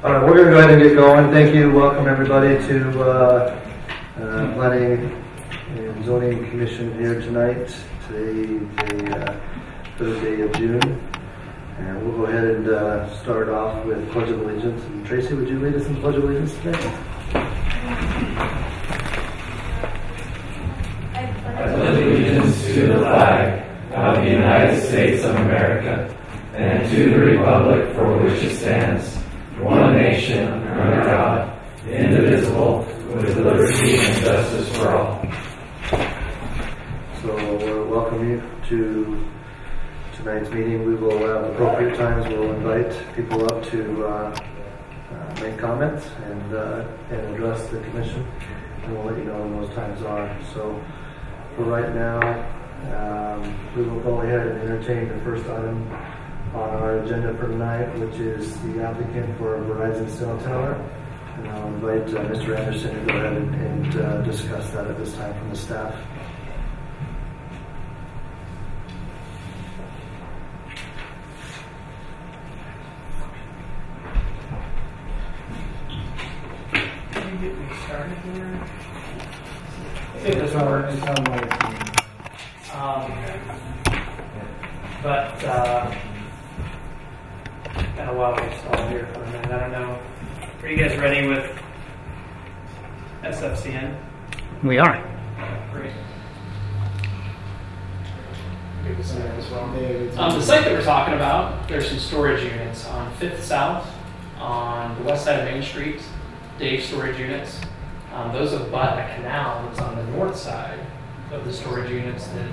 All right, we're going to go ahead and get going. Thank you. Welcome everybody to Planning and Zoning Commission here tonight. Today, the Thursday of June. And we'll go ahead and start off with Pledge of Allegiance. And Tracy, would you lead us in Pledge of Allegiance today? I pledge allegiance to the flag of the United States of America and to the republic for which it stands, one nation, under God, indivisible, with liberty and justice for all. So we'll welcome you to tonight's meeting. We will, at appropriate times, we'll invite people up to make comments and address the commission, and we'll let you know when those times are. So for right now, we will go ahead and entertain the first item on our agenda for tonight, which is the applicant for Verizon cell tower. And I'll invite Mr. Anderson to go ahead and discuss that at this time from the staff. Can you get me started here? It doesn't work. It's on my kind of while we stall here for a minute, I don't know. Are you guys ready with SFCN? We are. Great. The site that we're talking about, there's some storage units on 5th South, on the west side of Main Street, day storage units. Those abut a canal that's on the north side of the storage units that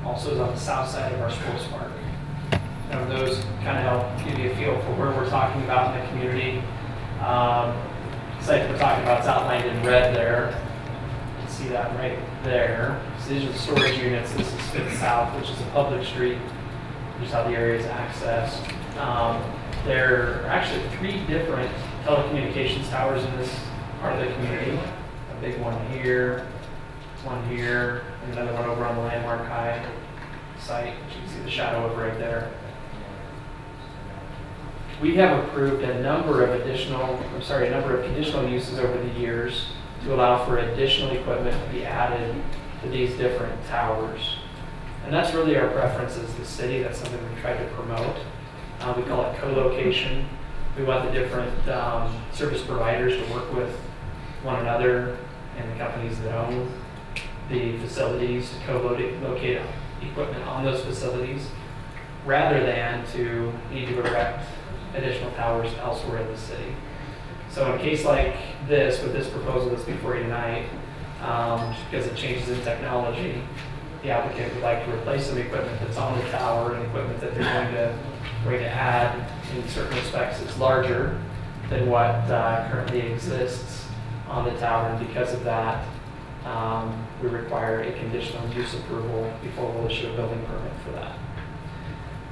also is on the south side of our sports park. Those kind of help give you a feel for where we're talking about in the community. The site that we're talking about is outlined in red there. You can see that right there. So these are the storage units. This is 5th South, which is a public street. Here's how the area is accessed. There are actually 3 different telecommunications towers in this part of the community. A big one here, and another one over on the Landmark High site, which you can see the shadow of right there. We have approved a number of conditional uses over the years to allow for additional equipment to be added to these different towers. And that's really our preference as the city. That's something we've tried to promote. We call it co-location. We want the different service providers to work with one another and the companies that own the facilities to co-locate equipment on those facilities, rather than to need to erect additional towers elsewhere in the city. So in a case like this, with this proposal that's before you tonight, because it changes in technology, the applicant would like to replace some equipment that's on the tower and equipment that they're going to add in certain respects is larger than what currently exists on the tower, and because of that, we require a conditional use approval before we'll issue a building permit for that.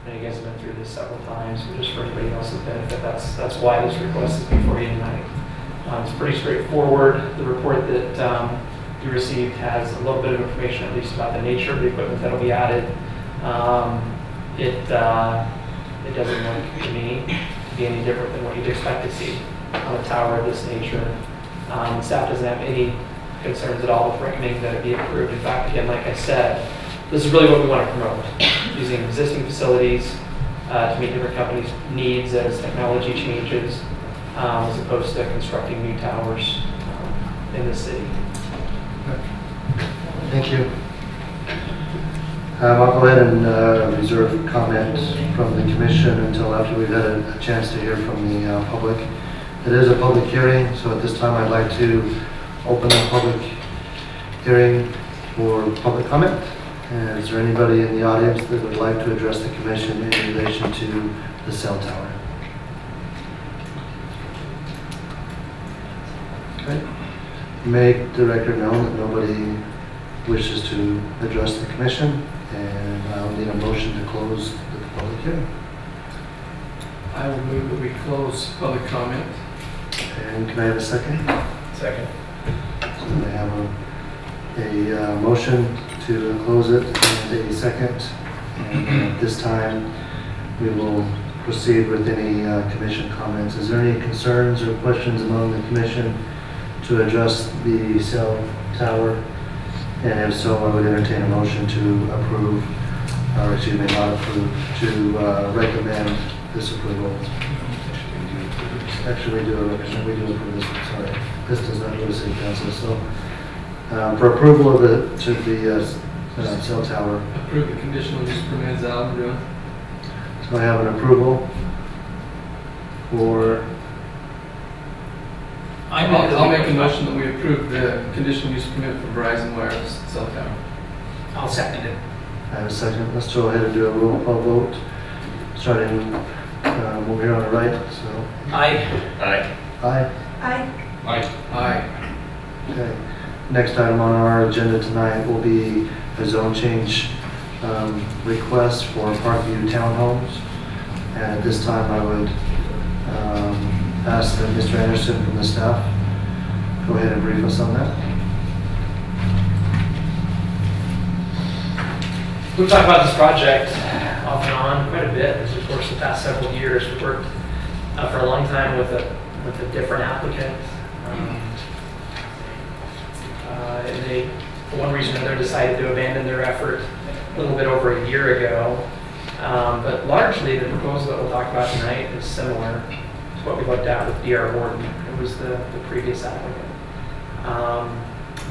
And you guys have been through this several times, but just for everybody else's benefit, that's why this request is before you tonight. It's pretty straightforward. The report that you received has a little bit of information, at least, about the nature of the equipment that will be added. It doesn't look to me to be any different than what you'd expect to see on a tower of this nature. Staff doesn't have any concerns at all with recommending that it be approved. In fact, again, like I said, this is really what we want to promote, using existing facilities to meet different companies' needs as technology changes, as opposed to constructing new towers in the city. Thank you. I'll go ahead and reserve comments from the commission until after we've had a chance to hear from the public. It is a public hearing, so at this time I'd like to open the public hearing for public comment. And is there anybody in the audience that would like to address the commission in relation to the cell tower? Okay. Make the record known that nobody wishes to address the commission, and I'll need a motion to close the public hearing. I will move that we close public comment. And can I have a second? Second. So I have a motion to close it and a second. And at this time, we will proceed with any commission comments. Is there any concerns or questions among the commission to address the cell tower? And if so, I would entertain a motion to approve, or excuse me, not approve, to recommend this approval. Actually, we do approve this one, sorry. This does not go to city council, so for approval of the cell tower. Approve the conditional use permit as Alan doing. So I have an approval for, I'll make a motion that we approve the conditional use permit for Verizon Wireless cell tower. I'll second it. I have a second. Let's go ahead and do a roll call vote, starting over here on the right, so. Aye. Aye. Aye. Aye. Okay. Next item on our agenda tonight will be a zone change request for Parkview Townhomes. And at this time, I would ask that Mr. Anderson from the staff go ahead and brief us on that. We've talked about this project off and on quite a bit over the course of the past several years. We've worked for a long time with a different applicant. And they, for one reason or another, decided to abandon their effort a little bit over a year ago. But largely, the proposal that we'll talk about tonight is similar to what we looked at with D.R. Horton. It was the previous applicant.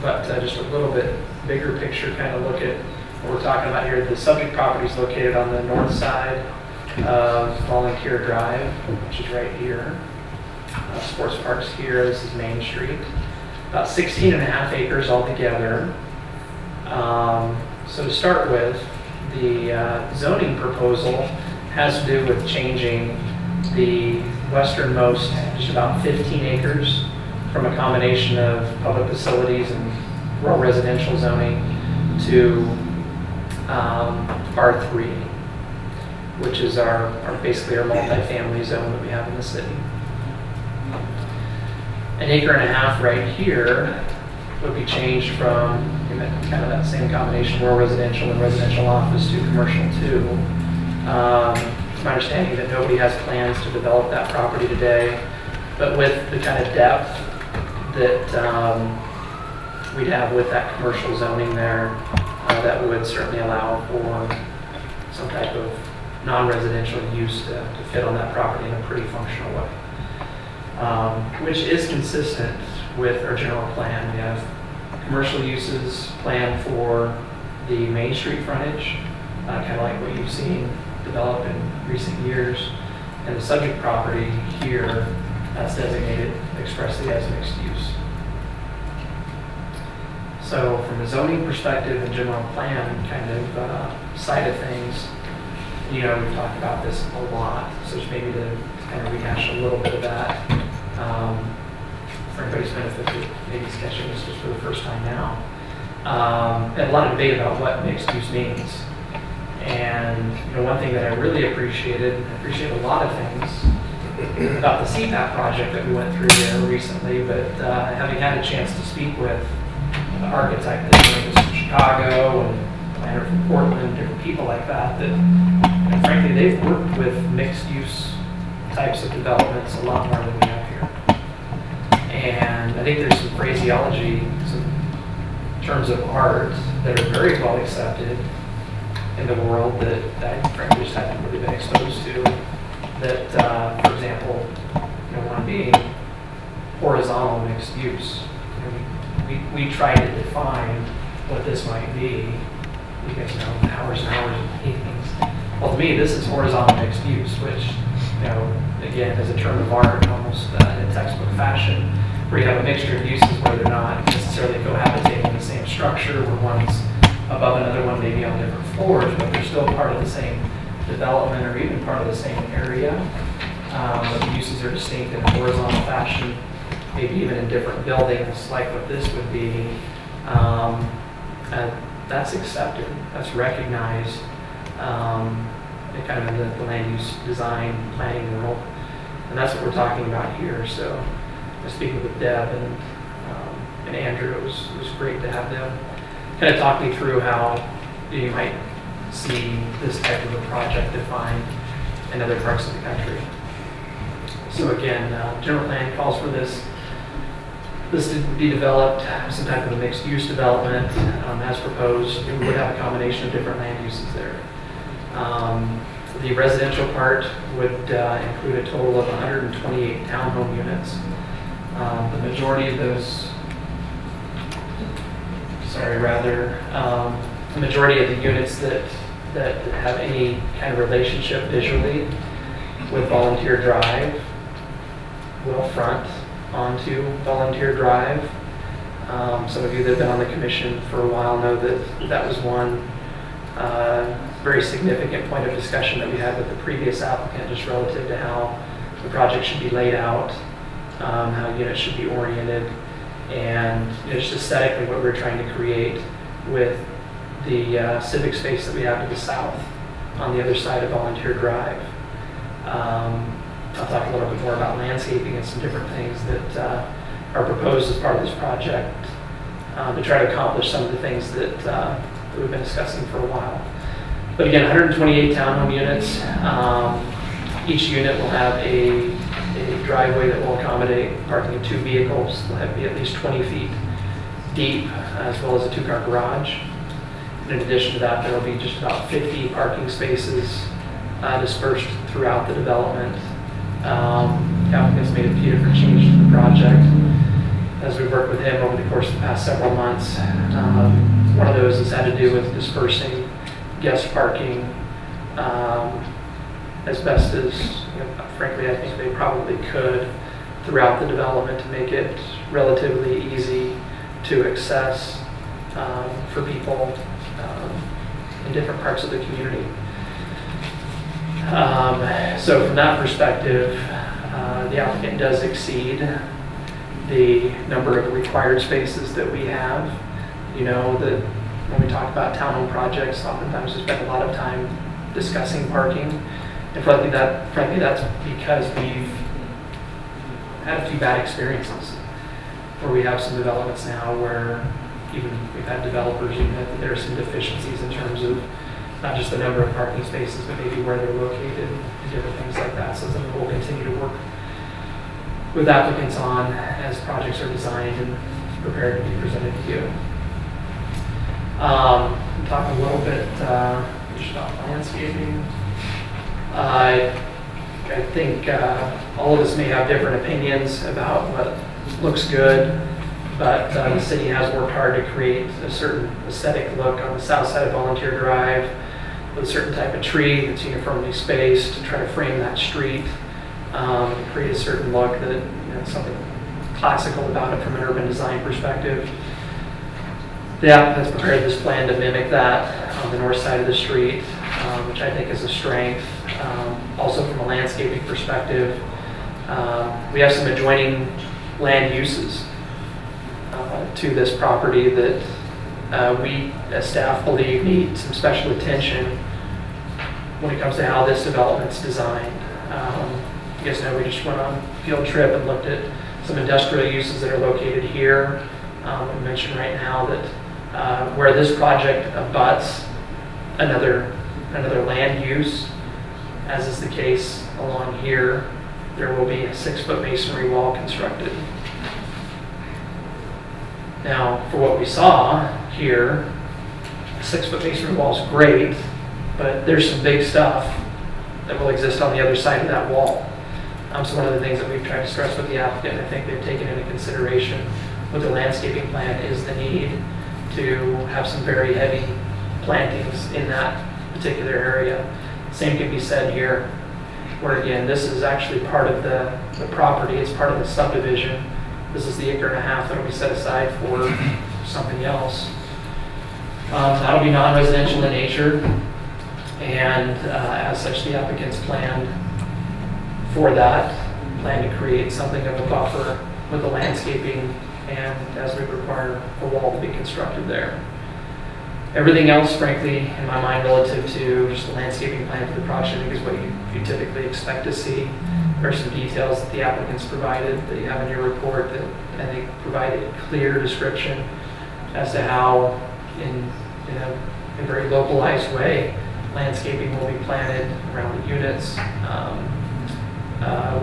But just a little bit bigger picture, kind of look at what we're talking about here. The subject property is located on the north side of Volunteer Drive, which is right here. Sports Park's here. This is Main Street. About 16.5 acres altogether. So to start with, the zoning proposal has to do with changing the westernmost, just about 15 acres, from a combination of public facilities and rural residential zoning to R3, which is our basically our multifamily zone that we have in the city. 1.5 acres right here would be changed from kind of that same combination, rural residential and residential office, to commercial too. It's my understanding that nobody has plans to develop that property today, but with the kind of depth that we'd have with that commercial zoning there, that would certainly allow for some type of non-residential use to fit on that property in a pretty functional way. Which is consistent with our general plan. We have commercial uses planned for the Main Street frontage, kind of like what you've seen develop in recent years. And the subject property here, that's designated expressly as mixed use. So from a zoning perspective and general plan kind of side of things, you know, we've talked about this a lot, so just maybe to kind of rehash a little bit of that. For everybody's benefit, maybe he's catching this just for the first time now. And a lot of debate about what mixed use means. And you know, one thing that I really appreciate a lot of things about the CPAP project that we went through there recently, but having had a chance to speak with the architect that came from Chicago and the planner from Portland, different people like that, that and frankly, they've worked with mixed use types of developments a lot more than we have here. And I think there's some phraseology, some terms of art that are very well accepted in the world that I frankly just haven't really been exposed to. That, for example, you know, one being horizontal mixed use. You know, we try to define what this might be. You guys know hours and hours of paintings. Well, to me, this is horizontal mixed use, which, you know, again, is a term of art, almost in textbook fashion, where you have a mixture of uses where they're not necessarily cohabitating in the same structure, where one's above another one, maybe on different floors, but they're still part of the same development or even part of the same area. But the uses are distinct in a horizontal fashion, maybe even in different buildings, like what this would be. And that's accepted, that's recognized. Kind of in the land use design planning world, and that's what we're talking about here. So I was speaking with Deb and Andrew. It was great to have them kind of talk me through how you might see this type of a project defined. in other parts of the country. So again, general plan calls for this to be developed, some type of a mixed use development as proposed. We would have a combination of different land uses there. The residential part would include a total of 128 townhome units. The majority of those, the majority of the units that have any kind of relationship visually with Volunteer Drive will front onto Volunteer Drive. Some of you that have been on the commission for a while know that that was one very significant point of discussion that we had with the previous applicant, just relative to how the project should be laid out, how units should be oriented, and just aesthetically what we're trying to create with the civic space that we have to the south on the other side of Volunteer Drive. I'll talk a little bit more about landscaping and some different things that are proposed as part of this project to try to accomplish some of the things that we've been discussing for a while. But again, 128 townhome units. Each unit will have a driveway that will accommodate parking of 2 vehicles. They'll have to be at least 20 feet deep, as well as a 2-car garage. In addition to that, there will be just about 50 parking spaces dispersed throughout the development. The applicant's made a few different changes to the project as we've worked with him over the course of the past several months. One of those has had to do with dispersing guest parking as best as, frankly, I think they probably could throughout the development to make it relatively easy to access for people in different parts of the community. So from that perspective, the applicant does exceed the number of required spaces that we have. You know that when we talk about townhome projects, oftentimes we spend a lot of time discussing parking. And frankly, that's because we've had a few bad experiences where we have some developments now where even we've had developers admit that there are some deficiencies in terms of not just the number of parking spaces, but maybe where they're located and different things like that. So something we'll continue to work with applicants on as projects are designed and prepared to be presented to you. Talk a little bit about landscaping. I think all of us may have different opinions about what looks good, but the city has worked hard to create a certain aesthetic look on the south side of Volunteer Drive with a certain type of tree that's uniformly spaced to try to frame that street, create a certain look that, something classical about it from an urban design perspective. The applicant's prepared this plan to mimic that on the north side of the street, which I think is a strength. Also from a landscaping perspective, we have some adjoining land uses to this property that we as staff believe need some special attention when it comes to how this development's designed. You guys know we just went on a field trip and looked at some industrial uses that are located here. I mentioned right now that where this project abuts another land use, as is the case along here, there will be a 6-foot masonry wall constructed. Now, for what we saw here, a 6-foot masonry wall is great, but there's some big stuff that will exist on the other side of that wall. So one of the things that we've tried to stress with the applicant, I think they've taken into consideration with the landscaping plan, is the need to have some very heavy plantings in that particular area. Same can be said here, where again, this is actually part of the property, it's part of the subdivision. This is the 1.5 acres that will be set aside for something else. That'll be non-residential in nature, and as such, the applicant's planned for that, plan to create something of a buffer with the landscaping, and as we require a wall to be constructed there. Everything else, frankly, in my mind, relative to just the landscaping plan for the project, I think is what you typically expect to see. There are some details that the applicants provided that you have in your report that I think provide a clear description as to how, in a very localized way, landscaping will be planted around the units,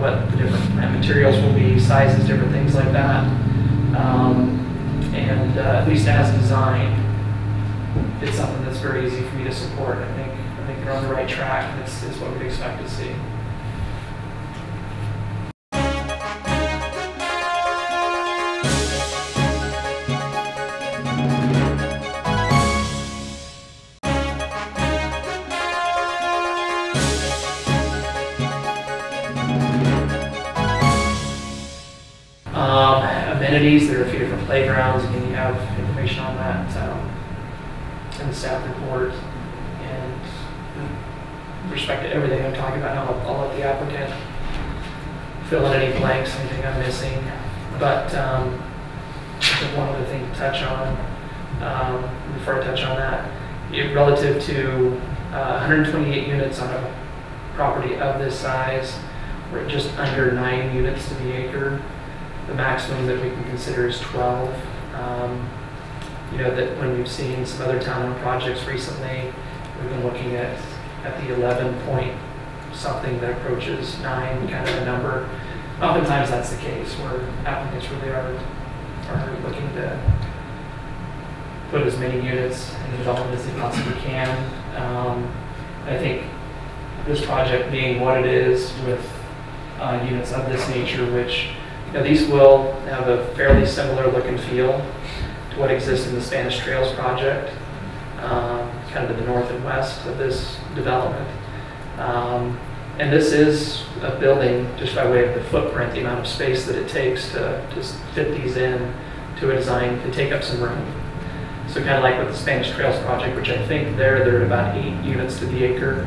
what the different plant materials will be, sizes, different things like that. And at least as designed, it's something that's very easy for me to support. I think they're on the right track, and it's what we'd expect to see. Amenities, there are a few different playgrounds. Again, you have information on that in the staff report. And with respect to everything I'm talking about, I'll let the applicant fill in any blanks, anything I'm missing. But just one other thing to touch on, before I touch on that, relative to 128 units on a property of this size, we're at just under 9 units to the acre. The maximum that we can consider is 12. You know, that when we've seen some other town-owned projects recently, we've been looking at the 11 point something that approaches 9 kind of a number. Oftentimes that's the case where applicants really are looking to put as many units in development as they possibly can. I think this project being what it is with units of this nature, which these will have a fairly similar look and feel to what exists in the Spanish Trails project, kind of to the north and west of this development. And this is a building, just by way of the footprint, the amount of space that it takes to fit these in to a design to take up some room. So kind of like with the Spanish Trails project, which I think they're at about 8 units to the acre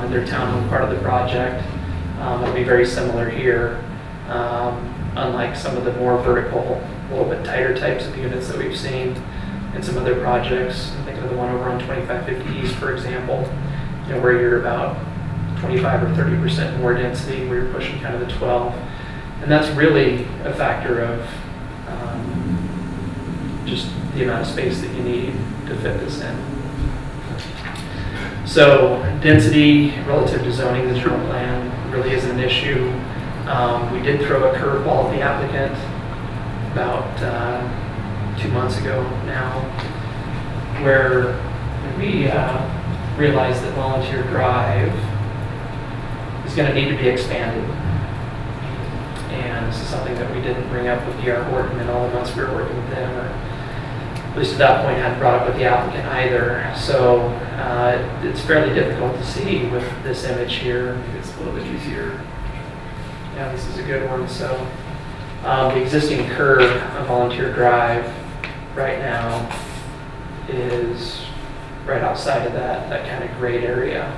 in their town-owned part of the project. It'll be very similar here. Unlike some of the more vertical, a little bit tighter types of units that we've seen in some other projects. I'm thinking of the one over on 2550 East, for example, where you're about 25 or 30% more density, where you're pushing kind of the 12. And that's really a factor of just the amount of space that you need to fit this in. So density relative to zoning, the general plan really isn't an issue. We did throw a curveball at the applicant about 2 months ago now, where we realized that Volunteer Drive is going to need to be expanded. And this is something that we didn't bring up with D.R. Horton in all the months we were working with them, or at least at that point hadn't brought up with the applicant either. So it's fairly difficult to see with this image here. It's a little bit easier. Yeah, this is a good one. So the existing curve of Volunteer Drive right now is right outside of that kind of grade area.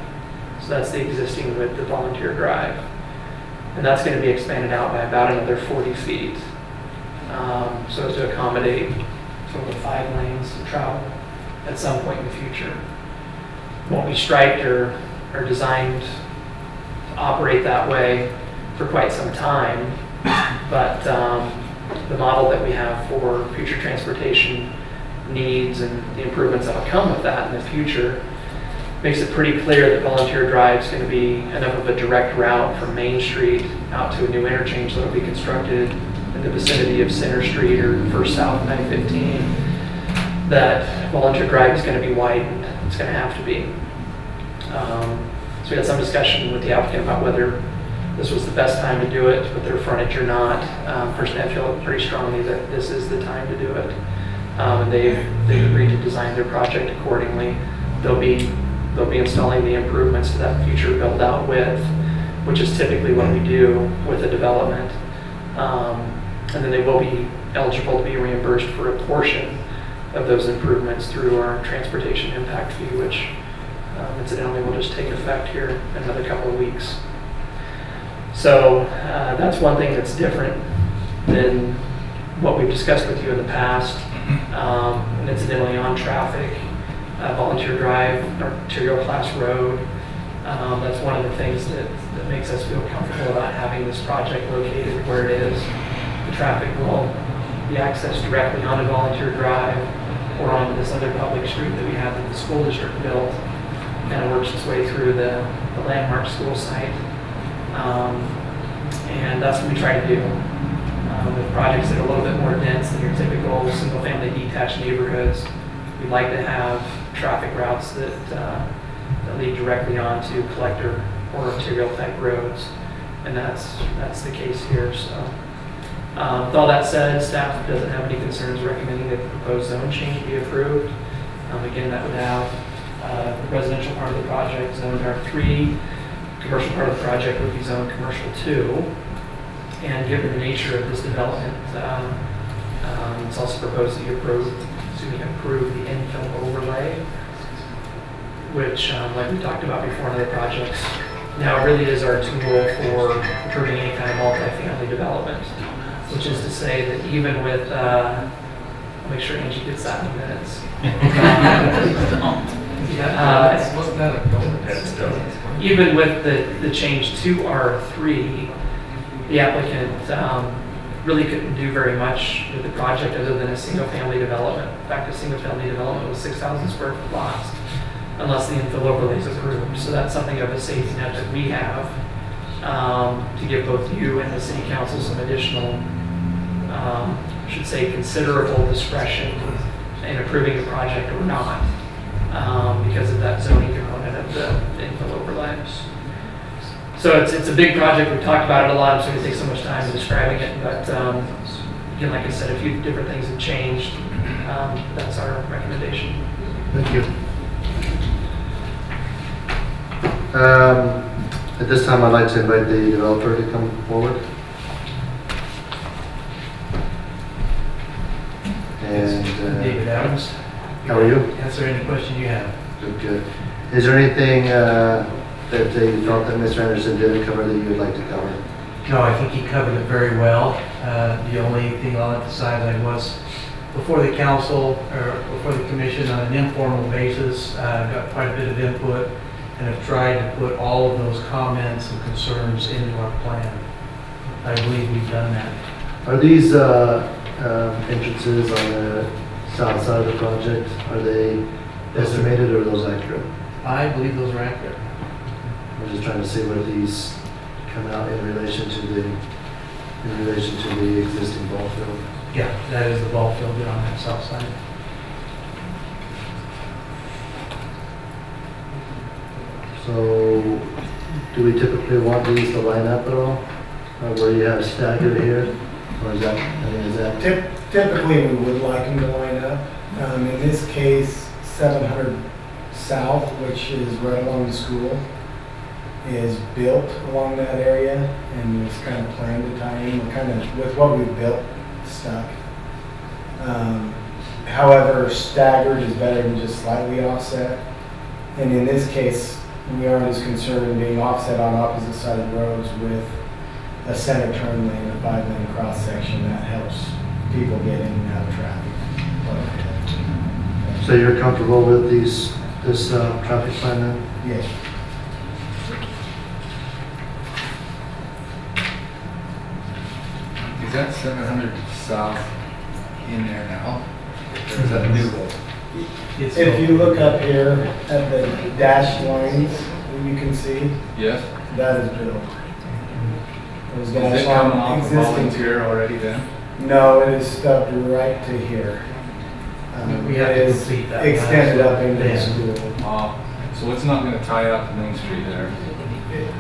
So that's the existing width of Volunteer Drive. And that's going to be expanded out by about another 40 feet. So as to accommodate sort of the 5 lanes of travel at some point in the future. Won't be striped or designed to operate that way for quite some time, but the model that we have for future transportation needs and the improvements that will come with that in the future makes it pretty clear that Volunteer Drive is going to be enough of a direct route from Main Street out to a new interchange that will be constructed in the vicinity of Center Street or First South 915, that Volunteer Drive is going to be widened. It's going to have to be. So we had some discussion with the applicant about whether this was the best time to do it with their frontage or not. Personally, I feel pretty strongly that this is the time to do it. And they've agreed to design their project accordingly. They'll be installing the improvements to that future build-out width, which is typically what we do with a development. And then they will be eligible to be reimbursed for a portion of those improvements through our transportation impact fee, which incidentally will just take effect here in another couple of weeks. So that's one thing that's different than what we've discussed with you in the past. And incidentally, on traffic, Volunteer Drive, arterial class road, that's one of the things that makes us feel comfortable about having this project located where it is. The traffic will be accessed directly onto Volunteer Drive or onto this other public street that we have that the school district built kind of works its way through the landmark school site. And that's what we try to do with projects that are a little bit more dense than your typical single-family detached neighborhoods. We'd like to have traffic routes that lead directly onto collector or arterial type roads, and that's the case here. So, with all that said, staff doesn't have any concerns recommending that the proposed zone change be approved. Again, that would have the residential part of the project zoned R3, commercial part of the project would be zoned commercial 2. And given the nature of this development, it's also proposed that you approve the infill overlay, which, like we talked about before in other projects, now really is our tool for approving any kind of multifamily development, which is to say that even with, I'll make sure Angie gets that in minutes. Wasn't that a donut? Even with the change to R3, the applicant really couldn't do very much with the project other than a single-family development. In fact, a single-family development with 6,000 square foot lots, unless the infill overlay is approved. So that's something of a safety net that we have to give both you and the city council some additional, I should say, considerable discretion in approving the project or not, because of that zoning component of the infill overlays. So it's a big project. We've talked about it a lot. I'm sorry to take so much time in describing it, but again, like I said, a few different things have changed. That's our recommendation. Thank you. At this time, I'd like to invite the developer to come forward. And David Adams. how are you? Answer any question you have. Good, good. Is there anything that you thought that Mr. Anderson didn't cover that you would like to cover? No, I think he covered it very well. The only thing I'll emphasize, I was before the council or before the commission on an informal basis, got quite a bit of input and have tried to put all of those comments and concerns into our plan. I believe we've done that. Are these entrances on the south side of the project, are they estimated or are those accurate? I believe those are accurate. I'm just trying to see where these come out in relation to the existing ball field. Yeah, that is the ball field on that south side. So, do we typically want these to line up at all? Or where you have staggered here? Or is that, Typically, we would like them to line up. In this case, 700 South, which is right along the school, is built along that area, and it's kind of planned to tie in. We're kind of, with what we've built, stuck. However, staggered is better than just slightly offset. And in this case, we aren't as concerned in being offset on opposite side of roads with a center turn lane, a 5-lane cross section that helps people get in and out of traffic. so you're comfortable with this traffic plan then? Yes. Is that 700 south in there now? Or is that new? If you look up here at the dashed lines, you can see Yes. that is built. There's Is dash it coming line off of existing. Volunteer already then? No, it is stubbed right to here. We have it to is complete that extended last up into the band. school. So it's not going to tie up to Main Street there?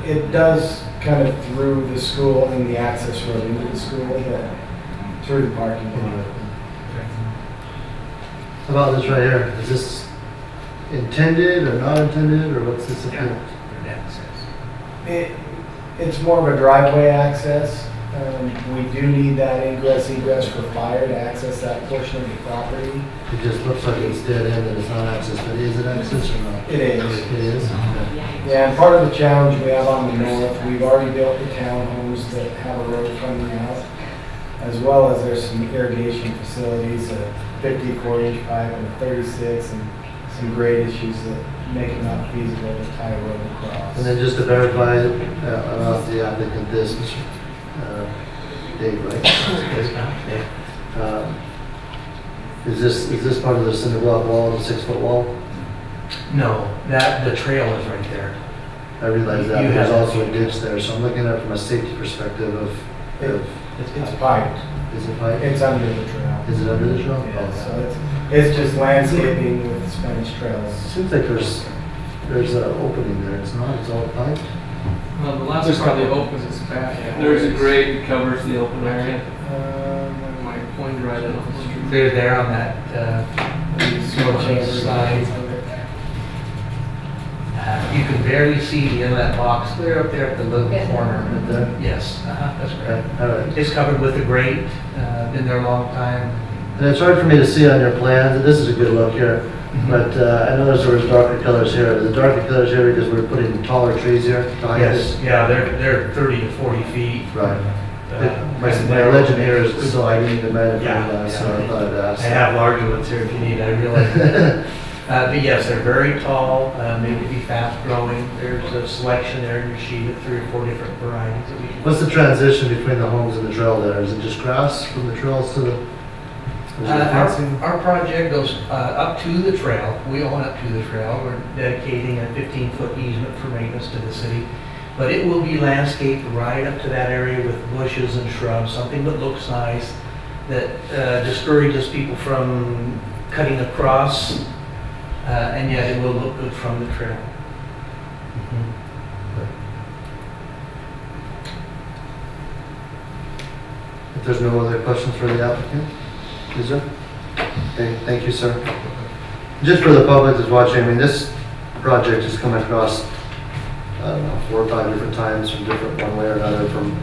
It does kind of through the school and the access road into the school, but through the parking lot. How about this right here? Is this intended or not intended, or what's this about? It's more of a driveway access. We do need that egress for fire to access that portion of the property. It just looks like it's dead end and it's not access, but is it access or not? It is. It is? Okay. Yeah, and part of the challenge we have on the north, we've already built the townhomes that have a road coming out, as well as there's some irrigation facilities, a 54-inch pipe and a 36, and some grade issues that make it not feasible to tie a road across. And then just to verify, about the applicant, this, Dave, right? Is this part of the cinder block wall, the 6-foot wall? No, that, the trail is right there. I realize that, You but there's have- also a ditch there, so I'm looking at it from a safety perspective of, It's piped. is it pipe? It's under the trail. Is it under the trail? Yeah, Oh, so it's just landscaping with Spanish trails. Seems like there's an opening there, it's not, it's all pipe? Well, the last part that opens is back. There's a grate that covers the open area. My point right in on the street. They're there on that, North side. You can barely see the inlet box clear up there at the little corner. Right there? Yes, that's Okay, correct. all right. It's covered with a grate, been there a long time. And it's hard for me to see on your plans, this is a good look here, but I know there's darker colors here. Is it darker colors here because we're putting taller trees here to hide Yes, this? yeah, they're 30 to 40 feet. Right. My and my they're- legend here is still hiding the magnifying Yeah, glass, so yeah. I thought I'd I ask. have larger ones here if you need, I realize. But yes, they're very tall, they can be fast growing. There's a selection there in your sheet of 3 or 4 different varieties that we can. What's the transition between the homes and the trail there? Is it just grass from the trails to the? is it fencing? Our project goes up to the trail. We own up to the trail. We're dedicating a 15-foot easement for maintenance to the city. But it will be landscaped right up to that area with bushes and shrubs, something that looks nice, that discourages people from cutting across, and yet it will look good from the trail. If there's no other questions for the applicant, is there? Okay, thank you, sir. Just for the public that's watching, I mean, this project has come across, I don't know, 4 or 5 different times from different, one way or another, from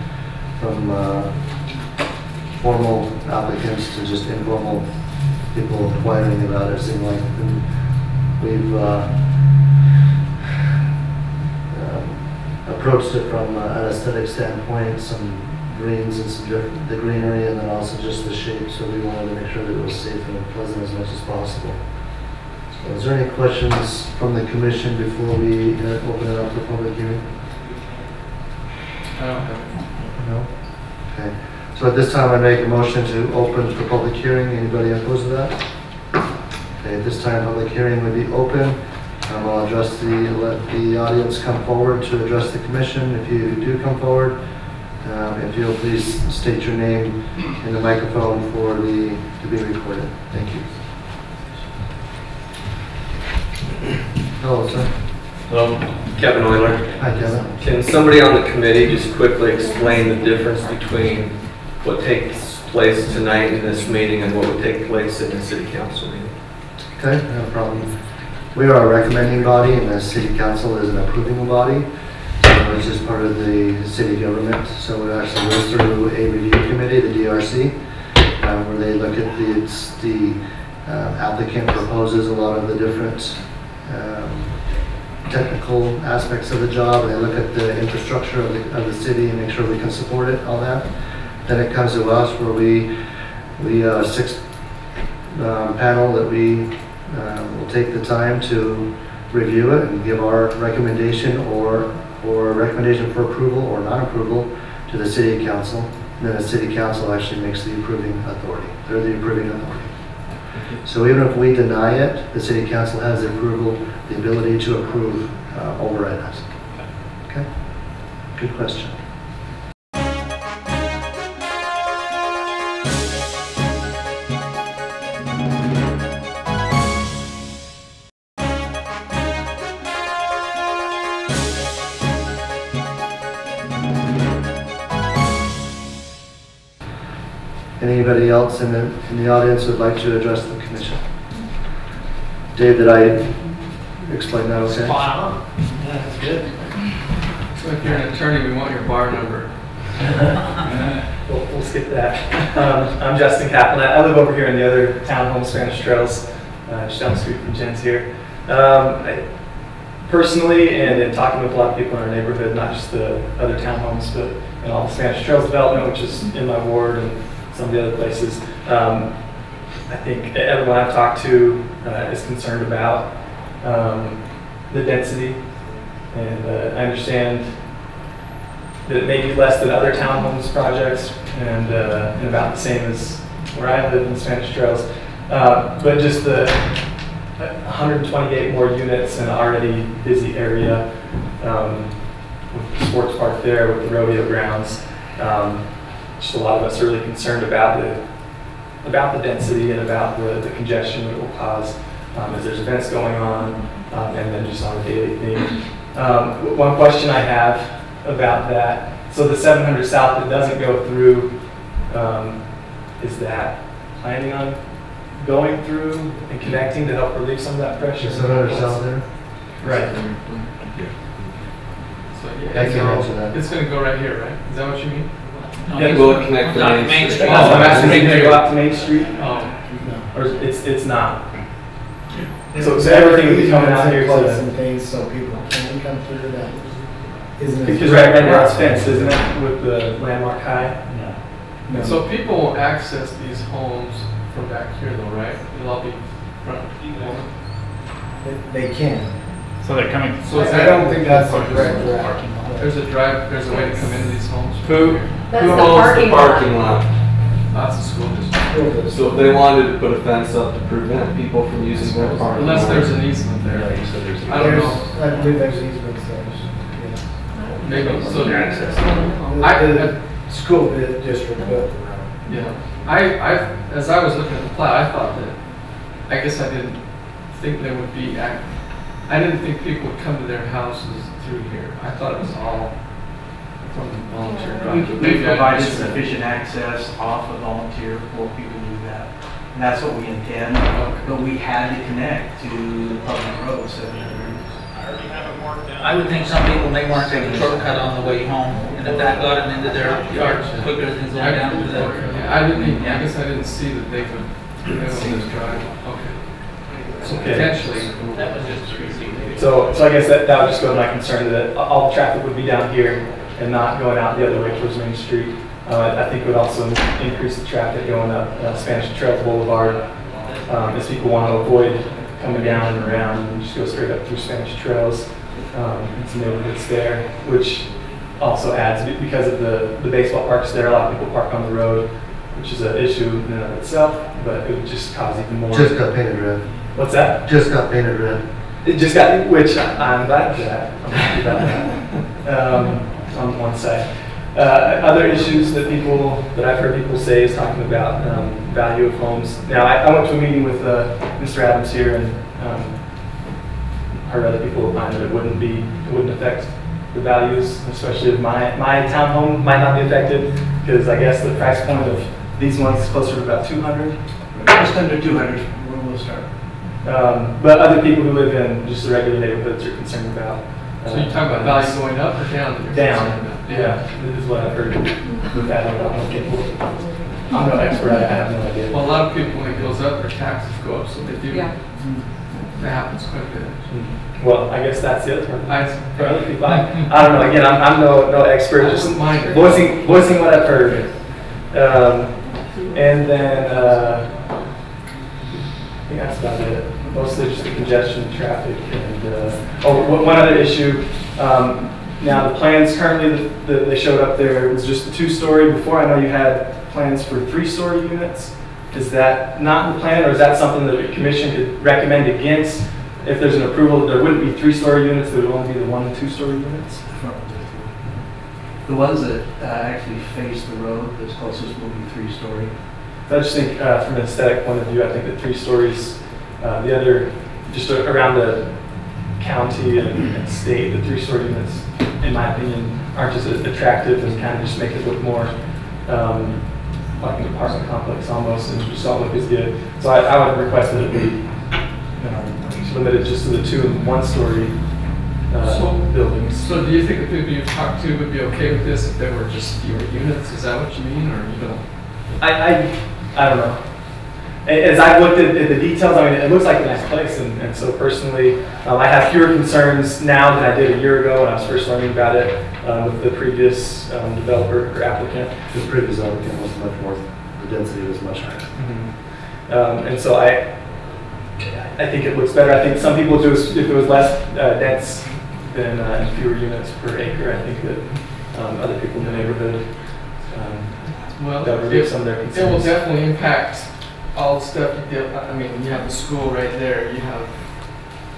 formal applicants to just informal people inquiring about it, it seemed like. And we've approached it from an aesthetic standpoint, some greens and some the greenery, and then also just the shape. So we wanted to make sure that it was safe and pleasant as much as possible. So is there any questions from the commission before we open it up for public hearing? I don't have it. No? Okay. So at this time, I make a motion to open for public hearing. Anybody opposed to that? Okay, at this time, public hearing would be open. I'll address let the audience come forward to address the commission. If you do come forward, if you'll please state your name in the microphone to be recorded. Thank you. Hello, sir. Hello, Kevin Euler. Hi, Kevin. Can somebody on the committee just quickly explain the difference between what takes place tonight in this meeting and what would take place in the city council meeting? Okay, no problem. We are a recommending body, and the city council is an approving body. So it's just part of the city government. So it actually goes through a review committee, the DRC, where they look at the applicant proposes a lot of the different technical aspects of the job, and they look at the infrastructure of the city and make sure we can support it, all that. Then it comes to us where we 6 panel that we will take the time to review it and give our recommendation or recommendation for approval or non-approval to the city council. And then the city council actually makes the approving authority. They're the approving authority. So even if we deny it, the city council has the approval, the ability to approve, override us. Okay? Good question. Anybody else in the audience would like to address the commission? Dave, did I explain that okay? Spot on. Yeah, that's good. So if you're an attorney, we want your bar number. We'll skip that. I'm Justin Kaplan. I live over here in the other townhome, Spanish Trails, just down the street from Jen's here. Personally, and in talking with a lot of people in our neighborhood, not just the other townhomes, but in all the Spanish Trails development, which is in my ward and some of the other places, I think everyone I've talked to is concerned about the density, and I understand that it may be less than other townhomes projects and about the same as where I live in Spanish Trails, but just the 128 more units in an already busy area, with the sports park there, with the rodeo grounds. Just a lot of us are really concerned about the density and about the congestion it will cause as there's events going on, and then just on a daily theme. One question I have about that, so the 700 South that doesn't go through, is that planning on going through and connecting to help relieve some of that pressure? 700 South there? Right. So, I can answer that. it's gonna go right here, right? Is that what you mean? Yeah, will it connect to Not Main Street? That's what I'm asking, right can they go out to Main Street, Oh, or it's not? So everything will be coming out here Plugs to, and things so people can come through that. Isn't it? because right now it's fenced, isn't it, with the landmark high? No. so people will access these homes from back here though, right? It'll all be front. They can. So they're coming. So I don't think that's the correct route. There's a way to come into these homes. from Who? here. That's Who the owns parking the parking lot? That's a school district. So if they wanted to put a fence up to prevent people from using their parking lot. Unless there's an easement there. I don't know. I believe there's easements there. Yeah. Maybe, so. The school district built the road. Yeah. As I was looking at the plat, I thought that, I guess I didn't think there would be, I didn't think people would come to their houses through here. I thought it was all from the volunteer drive. We've I provided missed it. sufficient access off of Volunteer for people to do that. And that's what we intend, but we had to connect to the public road 700. I would think some people may want to take a shortcut on the way home, and if that got them into their yard quicker than going down to the. I guess I didn't see that they could see this drive. Okay. So Okay. potentially. That was just crazy. So I guess that would just go to my concern that all the traffic would be down here and not going out the other way towards Main Street. I think it would also increase the traffic going up Spanish Trails Boulevard, as people want to avoid coming down and around and just go straight up through Spanish Trails. And some neighborhoods there, which also adds, because of the baseball parks there, a lot of people park on the road, which is an issue in and of itself, but it would just cause even more. Just got painted red. What's that? Just got painted red. It just got, which I'm glad for that. I'm happy about that. On one side. Other issues that I've heard people say is talking about value of homes. Now, I went to a meeting with Mr. Adams here and heard other people opine that it wouldn't affect the values, especially if my townhome might not be affected, because I guess the price point of these ones is closer to about 200. Just under 200, where we'll start. But other people who live in just the regular neighborhoods are concerned about. So you're talking about value going up or down? Down. Yeah, this is what I've heard with that. I don't know people. I'm no expert. I have no idea. Well, a lot of people, when it goes up, their taxes go up, so they do. Yeah. That happens quite a bit. Well, I guess that's the other part. I For other people, I don't know. Again, I'm no expert. I Just wouldn't mind. voicing what I've heard. And then I think that's about it. Mostly just the congestion, traffic, and one other issue. Now the plans currently that they showed up there was just the 2-story. Before, I know you had plans for 3-story units. Is that not in the plan, or is that something that the commission could recommend against? If there's an approval, there wouldn't be 3-story units, there would only be the 1- and 2-story units? The ones that actually face the road, the closest will be 3-story. I just think from an aesthetic point of view, I think that 3 stories, the other, just around the county and state, the 3-story units, in my opinion, aren't as attractive and kind of just make it look more like an apartment complex almost, and just don't look as good. So I would request that it be limited just to the 2- and 1-story buildings. So do you think the people you've talked to would be okay with this if there were just fewer units? Is that what you mean, or you don't? I don't know. As I've looked at the details, I mean, it looks like a nice place, and so personally, I have fewer concerns now than I did a year ago when I was first learning about it with the previous developer or applicant. The previous applicant was much more, the density was much higher. Mm-hmm. And so I think it looks better. I think some people, if it was less dense than fewer units per acre, I think that other people in the neighborhood Well, that would relieve some of their it will concerns. definitely impact all the stuff you did, I mean, you have the school right there, you have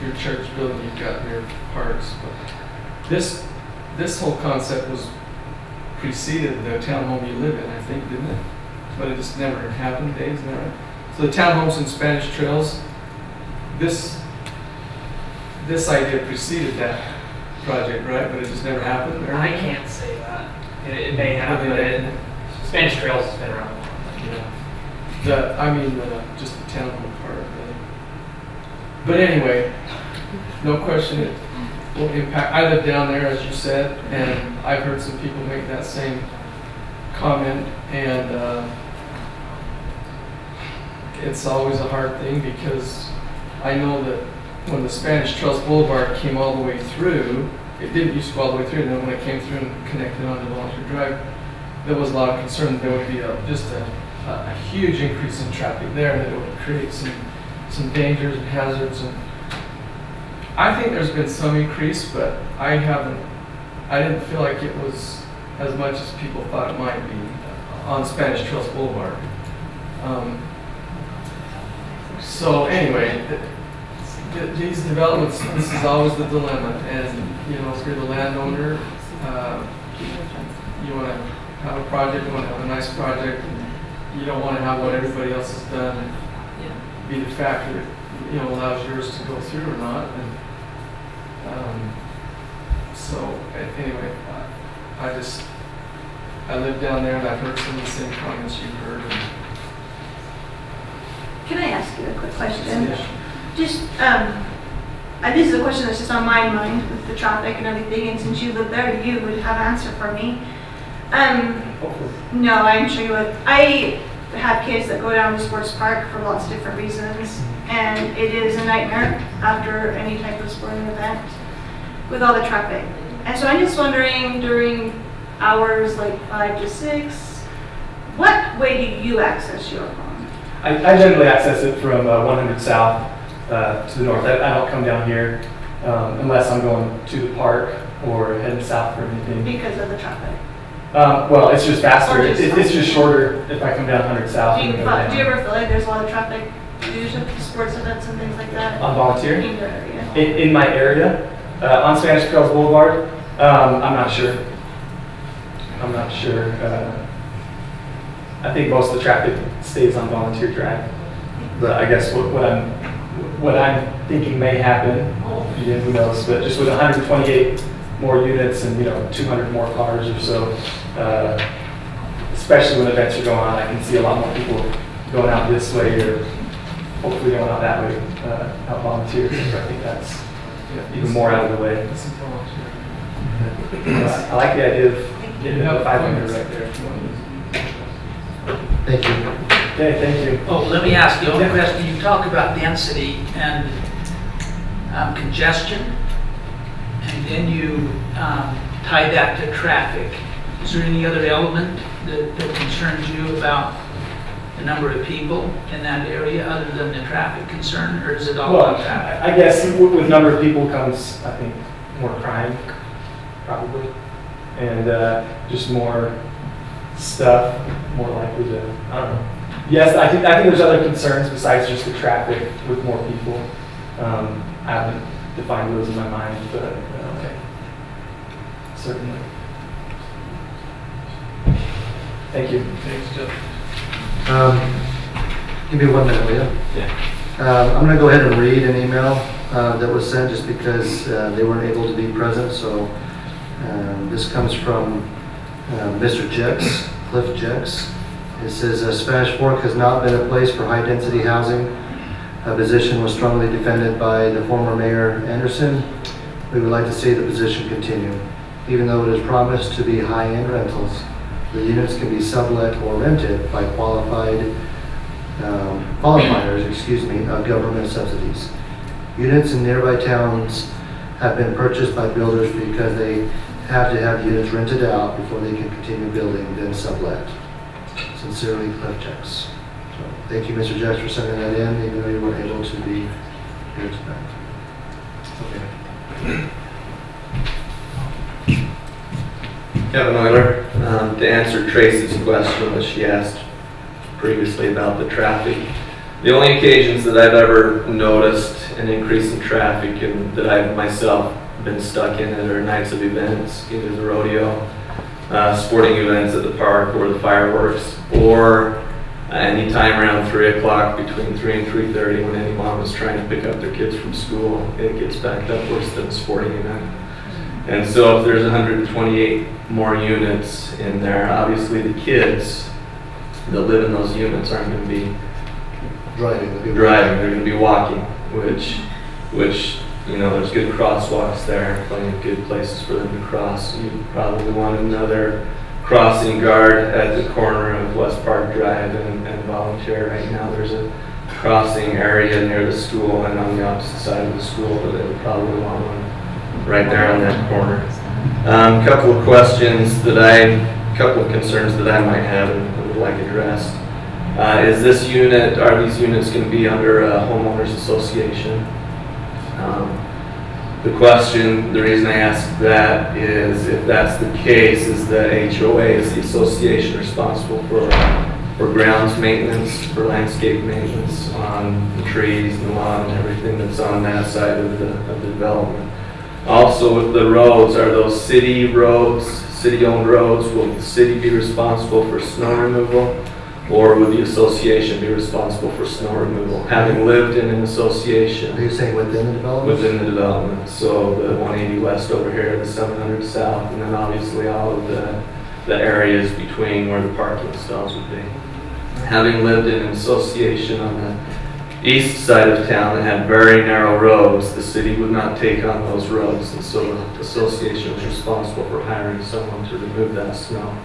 your church building, you've got your parks. But this whole concept was preceded the townhome you live in, I think, didn't it? But it just never happened, Dave, isn't that right? So the townhomes in Spanish Trails, this idea preceded that project, right? But it just never happened? Or? I can't say that. It may have, but Spanish Trails has been around. Yeah. Just the townhome part of it. But anyway, no question it will impact. I live down there, as you said, and I've heard some people make that same comment, and it's always a hard thing because I know that when the Spanish Trails Boulevard came all the way through, it didn't used to go all the way through, and then when it came through and connected onto Volunteer Drive, there was a lot of concern that there would be just a huge increase in traffic there, that it would create some dangers and hazards. And I think there's been some increase, but I didn't feel like it was as much as people thought it might be on Spanish Trails Boulevard. So anyway, these developments, this is always the dilemma, and if you're the landowner, you want to have a project, you want to have a nice project, and you don't want to have what everybody else has done be the factor that allows yours to go through or not. And anyway, I live down there, and I've heard some of the same comments you've heard. Can I ask you a quick question? Just, this is a question that's just on my mind with the traffic and everything, and since you live there, you would have an answer for me. No, I'm sure you would. I have kids that go down to Sports Park for lots of different reasons, and it is a nightmare after any type of sporting event with all the traffic. And so I'm just wondering, during hours like 5 to 6, what way do you access your home? I generally access it from 100 South to the north. I don't come down here unless I'm going to the park or heading south for anything. Because of the traffic? Well, it's just faster. Or just it's just shorter if I come down 100 South. Do you ever feel like there's a lot of traffic due to sports events and things like that? On Volunteer? In your area? In my area? On Spanish Trails Boulevard? I'm not sure. I think most of the traffic stays on Volunteer Drive. But I guess what I'm thinking may happen, who knows, but just with 128 more units and 200 more cars or so, especially when events are going on, I can see a lot more people going out this way or hopefully going out that way, out Volunteer. So I think that's even more out of the way. I like the idea of getting up 500 right there. Thank you. Okay, thank you. Oh, let me ask you one question. You talk about density and congestion, and then you tie that to traffic. Is there any other element that concerns you about the number of people in that area other than the traffic concern, or is it all about traffic? I guess with number of people comes, I think, more crime, probably, and just more stuff, more likely to, I don't know. Yes, I think there's other concerns besides just the traffic with more people. I haven't defined those in my mind, but certainly. Thank you. Thanks, Jeff. Give me 1 minute, will you? Yeah. I'm going to go ahead and read an email that was sent just because they weren't able to be present. So this comes from Mr. Jex, Cliff Jex. It says, Spanish Fork has not been a place for high-density housing. A position was strongly defended by the former Mayor Anderson. We would like to see the position continue. Even though it is promised to be high-end rentals, the units can be sublet or rented by qualifiers of government subsidies. Units in nearby towns have been purchased by builders because they have to have units rented out before they can continue building, then sublet. Sincerely, Cliff Jex. So, thank you, Mr. Jex, for sending that in, even though you weren't able to be here tonight. Okay. Kevin Euler, to answer Tracy's question that she asked previously about the traffic. The only occasions that I've ever noticed an increase in traffic and that I've myself been stuck in it are nights of events, either the rodeo, sporting events at the park, or the fireworks, or any time around 3 o'clock, between 3 and 3:30, when any mom is trying to pick up their kids from school, it gets backed up worse than a sporting event. And so if there's 128 more units in there, obviously the kids that live in those units aren't going to be driving, they're going to be walking, which you know, there's good crosswalks there, plenty of good places for them to cross. You probably want another crossing guard at the corner of West Park Drive and Volunteer. Right now there's a crossing area near the school and on the opposite side of the school, but they would probably want one right there on that corner. A couple of concerns that I might have and would like addressed. Are these units going to be under a homeowners association? The reason I ask that is, if that's the case, is the HOA, is the association responsible for grounds maintenance, for landscape maintenance on the trees and the lawn and everything that's on that side of the development? Also, with the roads, are those city roads, city-owned roads? Will the city be responsible for snow removal, or would the association be responsible for snow removal? Having lived in an association. Are you saying within the development? Within the development. So the 180 west over here, the 700 south, and then obviously all of the areas between where the parking stalls would be. Having lived in an association on the east side of town that had very narrow roads, the city would not take on those roads, and so the association was responsible for hiring someone to remove that snow.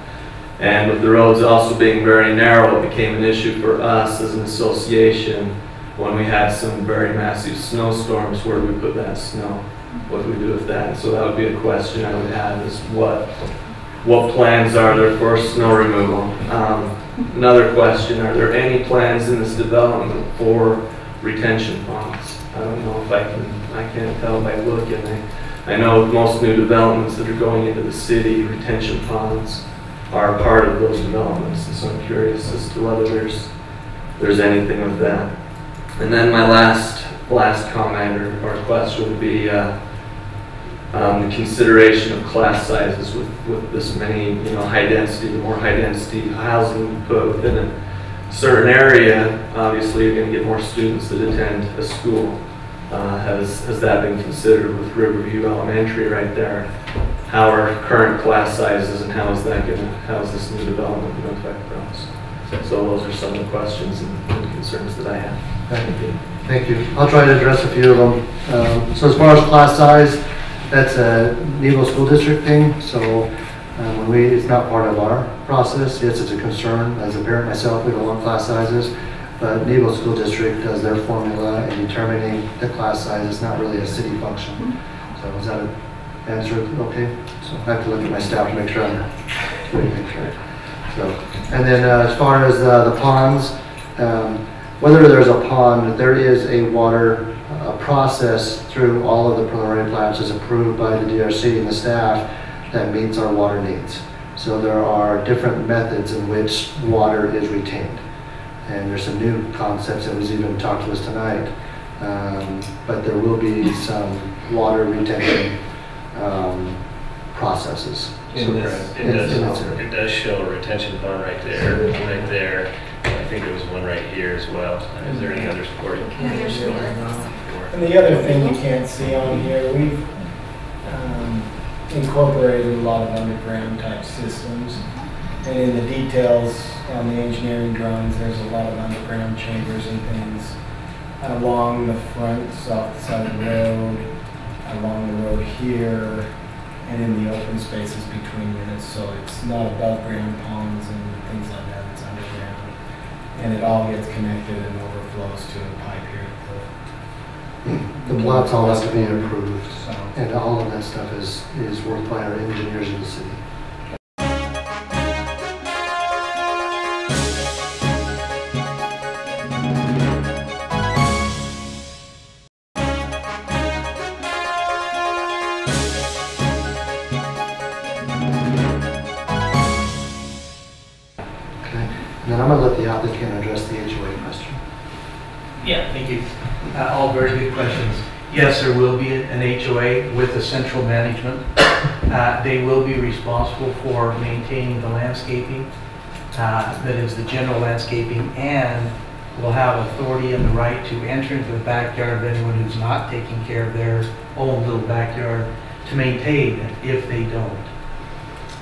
And with the roads also being very narrow, it became an issue for us as an association when we had some very massive snowstorms. Where do we put that snow? What do we do with that? So that would be a question I would have, is what plans are there for snow removal? Another question, are there any plans in this development for retention ponds? I don't know if I can't tell by looking. I know with most new developments that are going into the city, retention ponds are part of those developments, and so I'm curious as to whether there's anything with that. And then my last comment or question would be the consideration of class sizes with this many, the more high density housing you put within a certain area. Obviously, you're going to get more students that attend a school. Has that been considered with Riverview Elementary right there? How are current class sizes, and how is this new development going to affect those? So those are some of the questions and concerns that I have. Thank you. I'll try to address a few of them. So as far as class size, that's a Nebo School District thing. So it's not part of our process. Yes, it's a concern. As a parent myself, we don't want class sizes. But Nebo School District does their formula in determining the class size. It's not really a city function. So is that an answer okay? So I have to look at my staff to make sure I'm doing things right. So, and then as far as the ponds, whether there's a pond, there is a water process through all of the preliminary plans as approved by the DRC and the staff that meets our water needs. So there are different methods in which water is retained. And there's some new concepts that was even talked to us tonight. But there will be some water retention processes. It does show a retention pond right there. I think there was one right here as well. Is there any other supporting? And the other thing you can't see on here, we've incorporated a lot of underground type systems. And in the details on the engineering drawings, there's a lot of underground chambers and things along the front, off the side of the road, along the road here, and in the open spaces between units. So it's not above ground ponds and things like that, it's underground. And it all gets connected and overflows to a pipe here at the plots all have to be approved. So. And all of that stuff is worked by our engineers in the city. And then I'm going to let the applicant address the HOA question. Yeah. Thank you. All very good questions. Yes, there will be an HOA with a central management. They will be responsible for maintaining the landscaping, that is the general landscaping, and will have authority and the right to enter into the backyard of anyone who's not taking care of their own little backyard to maintain it if they don't.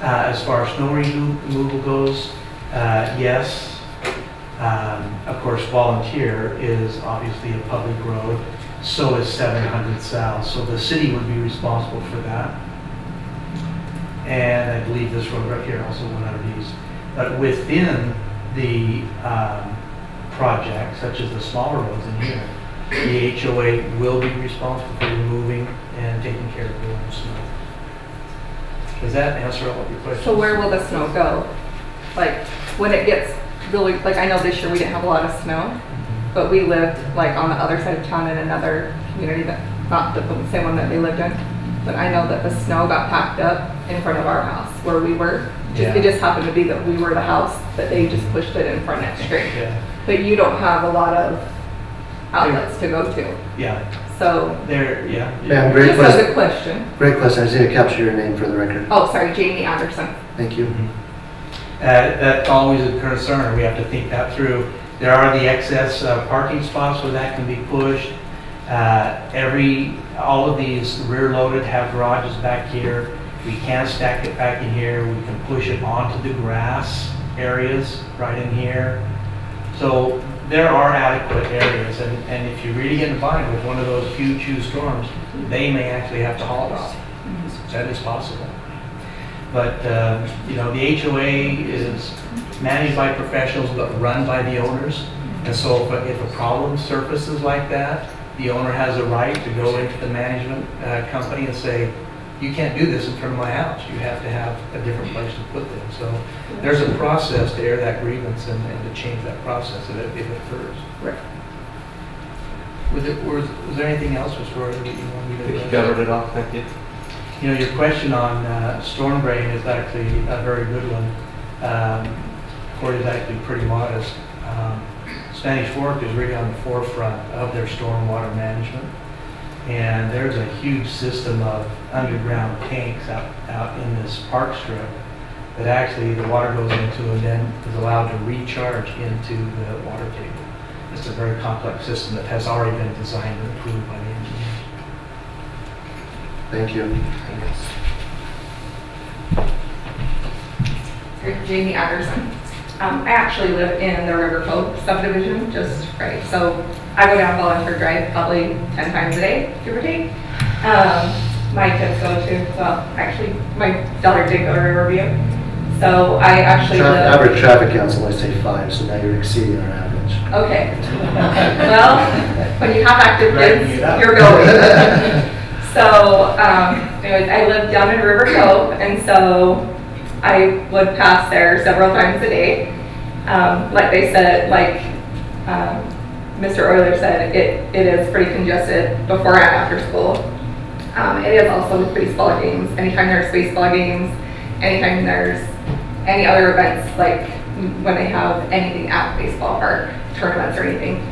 As far as snow removal goes, yes. Of course, Volunteer is obviously a public road. So is 700 South. So the city would be responsible for that. And I believe this road right here, also one of these. But within the project, such as the smaller roads in here, the HOA will be responsible for removing and taking care of their own snow. Does that answer all of your questions? So where will the snow go? Like when it gets really, like I know this year we didn't have a lot of snow, but we lived like on the other side of town in another community that, not the same one that they lived in, but I know that the snow got packed up in front of our house where we were. It just happened to be that we were the house, but they just pushed it in front of the street. Yeah. But you don't have a lot of outlets to go to. Yeah. So There, yeah. Ma'am, great just question. as a question. Great question. I just need to capture your name for the record. Oh, sorry, Jamie Anderson. Thank you. That's always a concern. We have to think that through. There are the excess parking spots where that can be pushed. All of these rear-loaded have garages back here. We can stack it back in here. We can push it onto the grass areas right in here. So there are adequate areas, and if you really get in a bind with one of those huge storms, they may actually have to haul it off. That is possible. But you know, the HOA is managed by professionals but run by the owners. And so if a problem surfaces like that, the owner has a right to go into the management company and say, you can't do this in front of my house. You have to have a different place to put them. So there's a process to air that grievance and to change that process if it occurs. Right. Was there anything else, Mr. Roy, that you wanted me to address? You covered it all, thank you. You know, your question on storm drain is actually a very good one. Court is actually pretty modest. Spanish Fork is really on the forefront of their stormwater management. And there's a huge system of underground tanks out in this park strip that actually the water goes into and then is allowed to recharge into the water table. It's a very complex system that has already been designed and approved by the engineers. Thank you. Jamie Anderson. I actually live in the River Cove subdivision, just right. So I go down Volunteer Drive probably 10 times a day, give or take. My kids go to, well, actually, my daughter did go to Riverview. So I actually live... Average traffic counts only say 5, so now you're exceeding our average. Okay. Well, when you have active kids, you're going. So, anyways, I live down in River Cove, and so I would pass there several times a day. Like they said, like Mr. Euler said, it is pretty congested before and after school. It is also with baseball games. Anytime there's baseball games, anytime there's any other events, like when they have anything at the baseball park, tournaments or anything.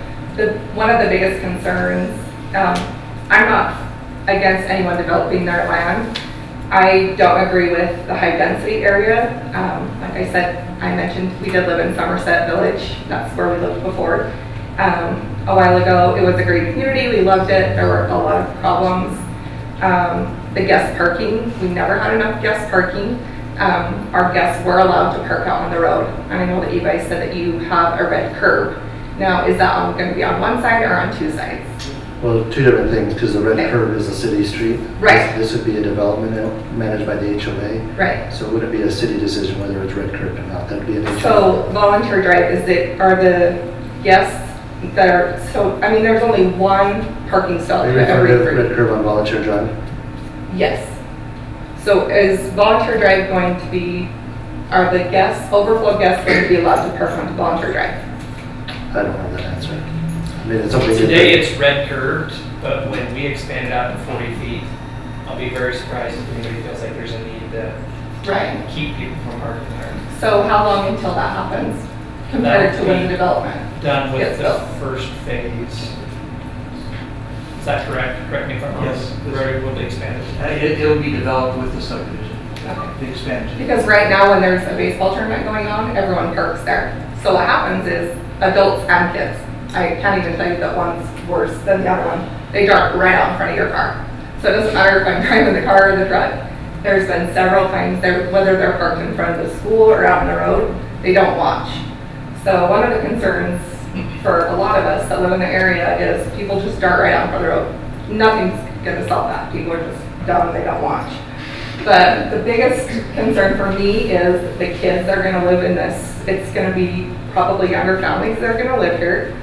One of the biggest concerns, I'm not against anyone developing their land. I don't agree with the high density area. Like I said, I mentioned we did live in Somerset Village. That's where we lived before. A while ago, it was a great community. We loved it. There were a lot of problems. The guest parking, we never had enough guest parking. Our guests were allowed to park out on the road. And I know that you guys said that you have a red curb. Now, is that going to be on one side or on two sides? Well, two different things, because the red curb is a city street. Right. This would be a development managed by the HOA. Right. So it wouldn't be a city decision whether it's red curb or not. That would be an HOA. So Volunteer Drive, are the guests that are, so, I mean, there's only one parking stall Are you for every referring to three. red curb on Volunteer Drive? Yes. So is Volunteer Drive going to be, are the guests, overflow guests going to be allowed to park on Volunteer Drive? I don't know that answer. I mean, it's something Today it's red curved, but when we expand it out to 40 feet, I'll be very surprised if anybody feels like there's a need to keep people from parking there. So how long until that happens compared to when the development? done with gets the built. first phase. Is that correct? Correct me if I'm wrong. Yes. The road will be expanded. It'll be developed with the subdivision, Okay. the expansion. Because right now, when there's a baseball tournament going on, everyone parks there. So what happens is adults and kids, I can't even tell you that one's worse than the other one. They drive right out in front of your car. So it doesn't matter if I'm driving the car or the truck. There's been several times there, whether they're parked in front of the school or out on the road, they don't watch. So one of the concerns for a lot of us that live in the area is people just dart right out in front of the road. Nothing's gonna solve that. People are just dumb, they don't watch. But the biggest concern for me is the kids that are gonna live in this. It's gonna be probably younger families that are gonna live here.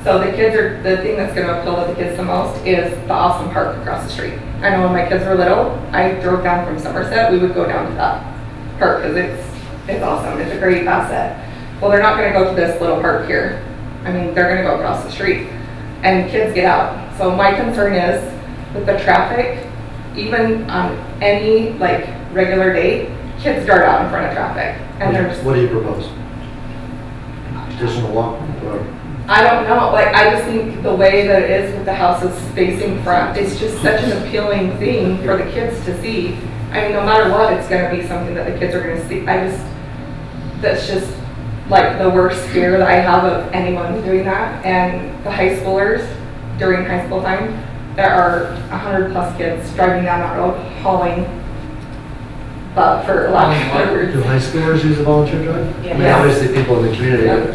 So the kids are, the thing that's gonna appeal to the kids the most is the awesome park across the street. I know when my kids were little, I drove down from Somerset, we would go down to that park because it's awesome, it's a great asset. Well, they're not gonna go to this little park here. I mean, they're gonna go across the street and kids get out. So my concern is with the traffic, even on any like regular day, kids dart out in front of traffic. And there's, What do you propose? Additional walk or? I don't know, like, I just think the way that it is with the houses facing front, it's just such an appealing thing for the kids to see. I mean, no matter what, it's gonna be something that the kids are gonna see. That's just like the worst fear that I have of anyone doing that. And the high schoolers, during high school time, there are 100+ kids driving down that road hauling, but for lack of better words. Do high schoolers use a volunteer drive? Yeah. I mean, obviously people in the community, Yeah.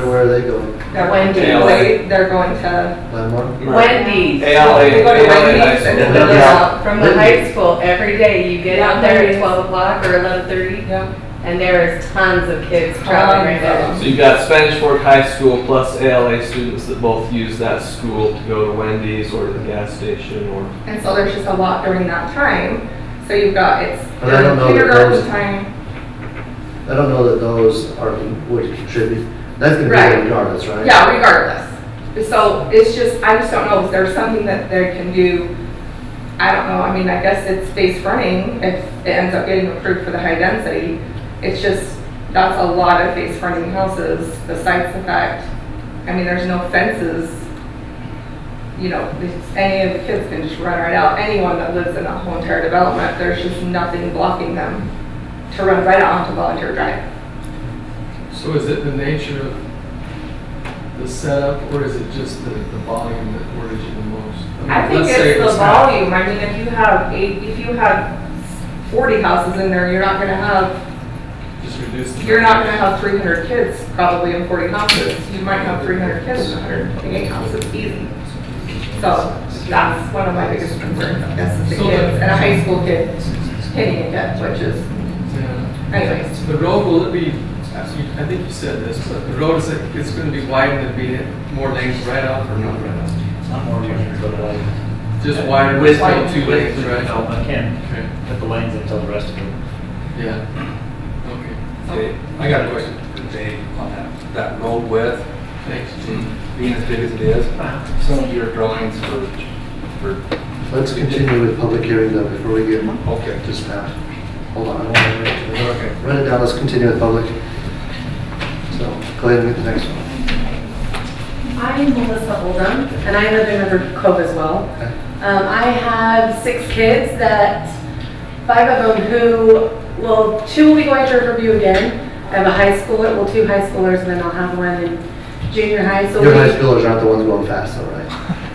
where are they going? They're Wendy's. they're going to Landmark? Wendy's. ALA. They go to Wendy's and then they're out. From the high school, every day you get Yeah, out there Wendy's. at 12 o'clock or 11:30, Yeah. and there is tons of kids traveling right there. So you've got Spanish Fork High School plus ALA students that both use that school to go to Wendy's or to the gas station or. And so there's just a lot during that time. So you've got, it's But I don't know that kindergarten those- time. I don't know that those would contribute. That's gonna be Right. there regardless, right? Yeah, regardless. So it's just, I just don't know if there's something that they can do. I don't know. I mean, I guess it's face fronting if it ends up getting approved for the high density. It's just, that's a lot of face fronting houses besides the fact, I mean, there's no fences. You know, any of the kids can just run right out. Anyone that lives in that whole entire development, there's just nothing blocking them to run right out onto Volunteer Drive. So is it the nature of the setup, or is it just the volume that worries you the most? I think let's say it's it the was half. volume. I mean, if you have 40 houses in there, you're not gonna have Just reduce the. You're not going to have 300 kids probably in 40 houses. You might have 300 kids in 128 houses, easy. So that's one of my biggest concerns, I guess, is the So kids the- and a high school kid hitting a kid, which is, Yeah. anyways. The road, will it be, I think you said this, but the road is, it's going to be widened and be more lanes right off or not right off? Not more lanes, but Just wider, with still 2 lanes, the right? development can Okay. put the lanes until the rest of it. Yeah. Okay. Okay, I got a question for Dave on that road width, Thanks, Gene. being as big as it is. Some of your drawings for Let's continue with public hearing though before we get okay. to staff. Hold on, I want to write it down. Let's continue with public. So go ahead and get the next one. I'm Melissa Oldham, and I live in River Cove as well. Okay. I have 6 kids that, 5 of them who will, 2 will be going to Riverview again. I have a high schooler, well 2 high schoolers, and then I'll have one in junior high. So Your high schoolers aren't the ones going fast though, right?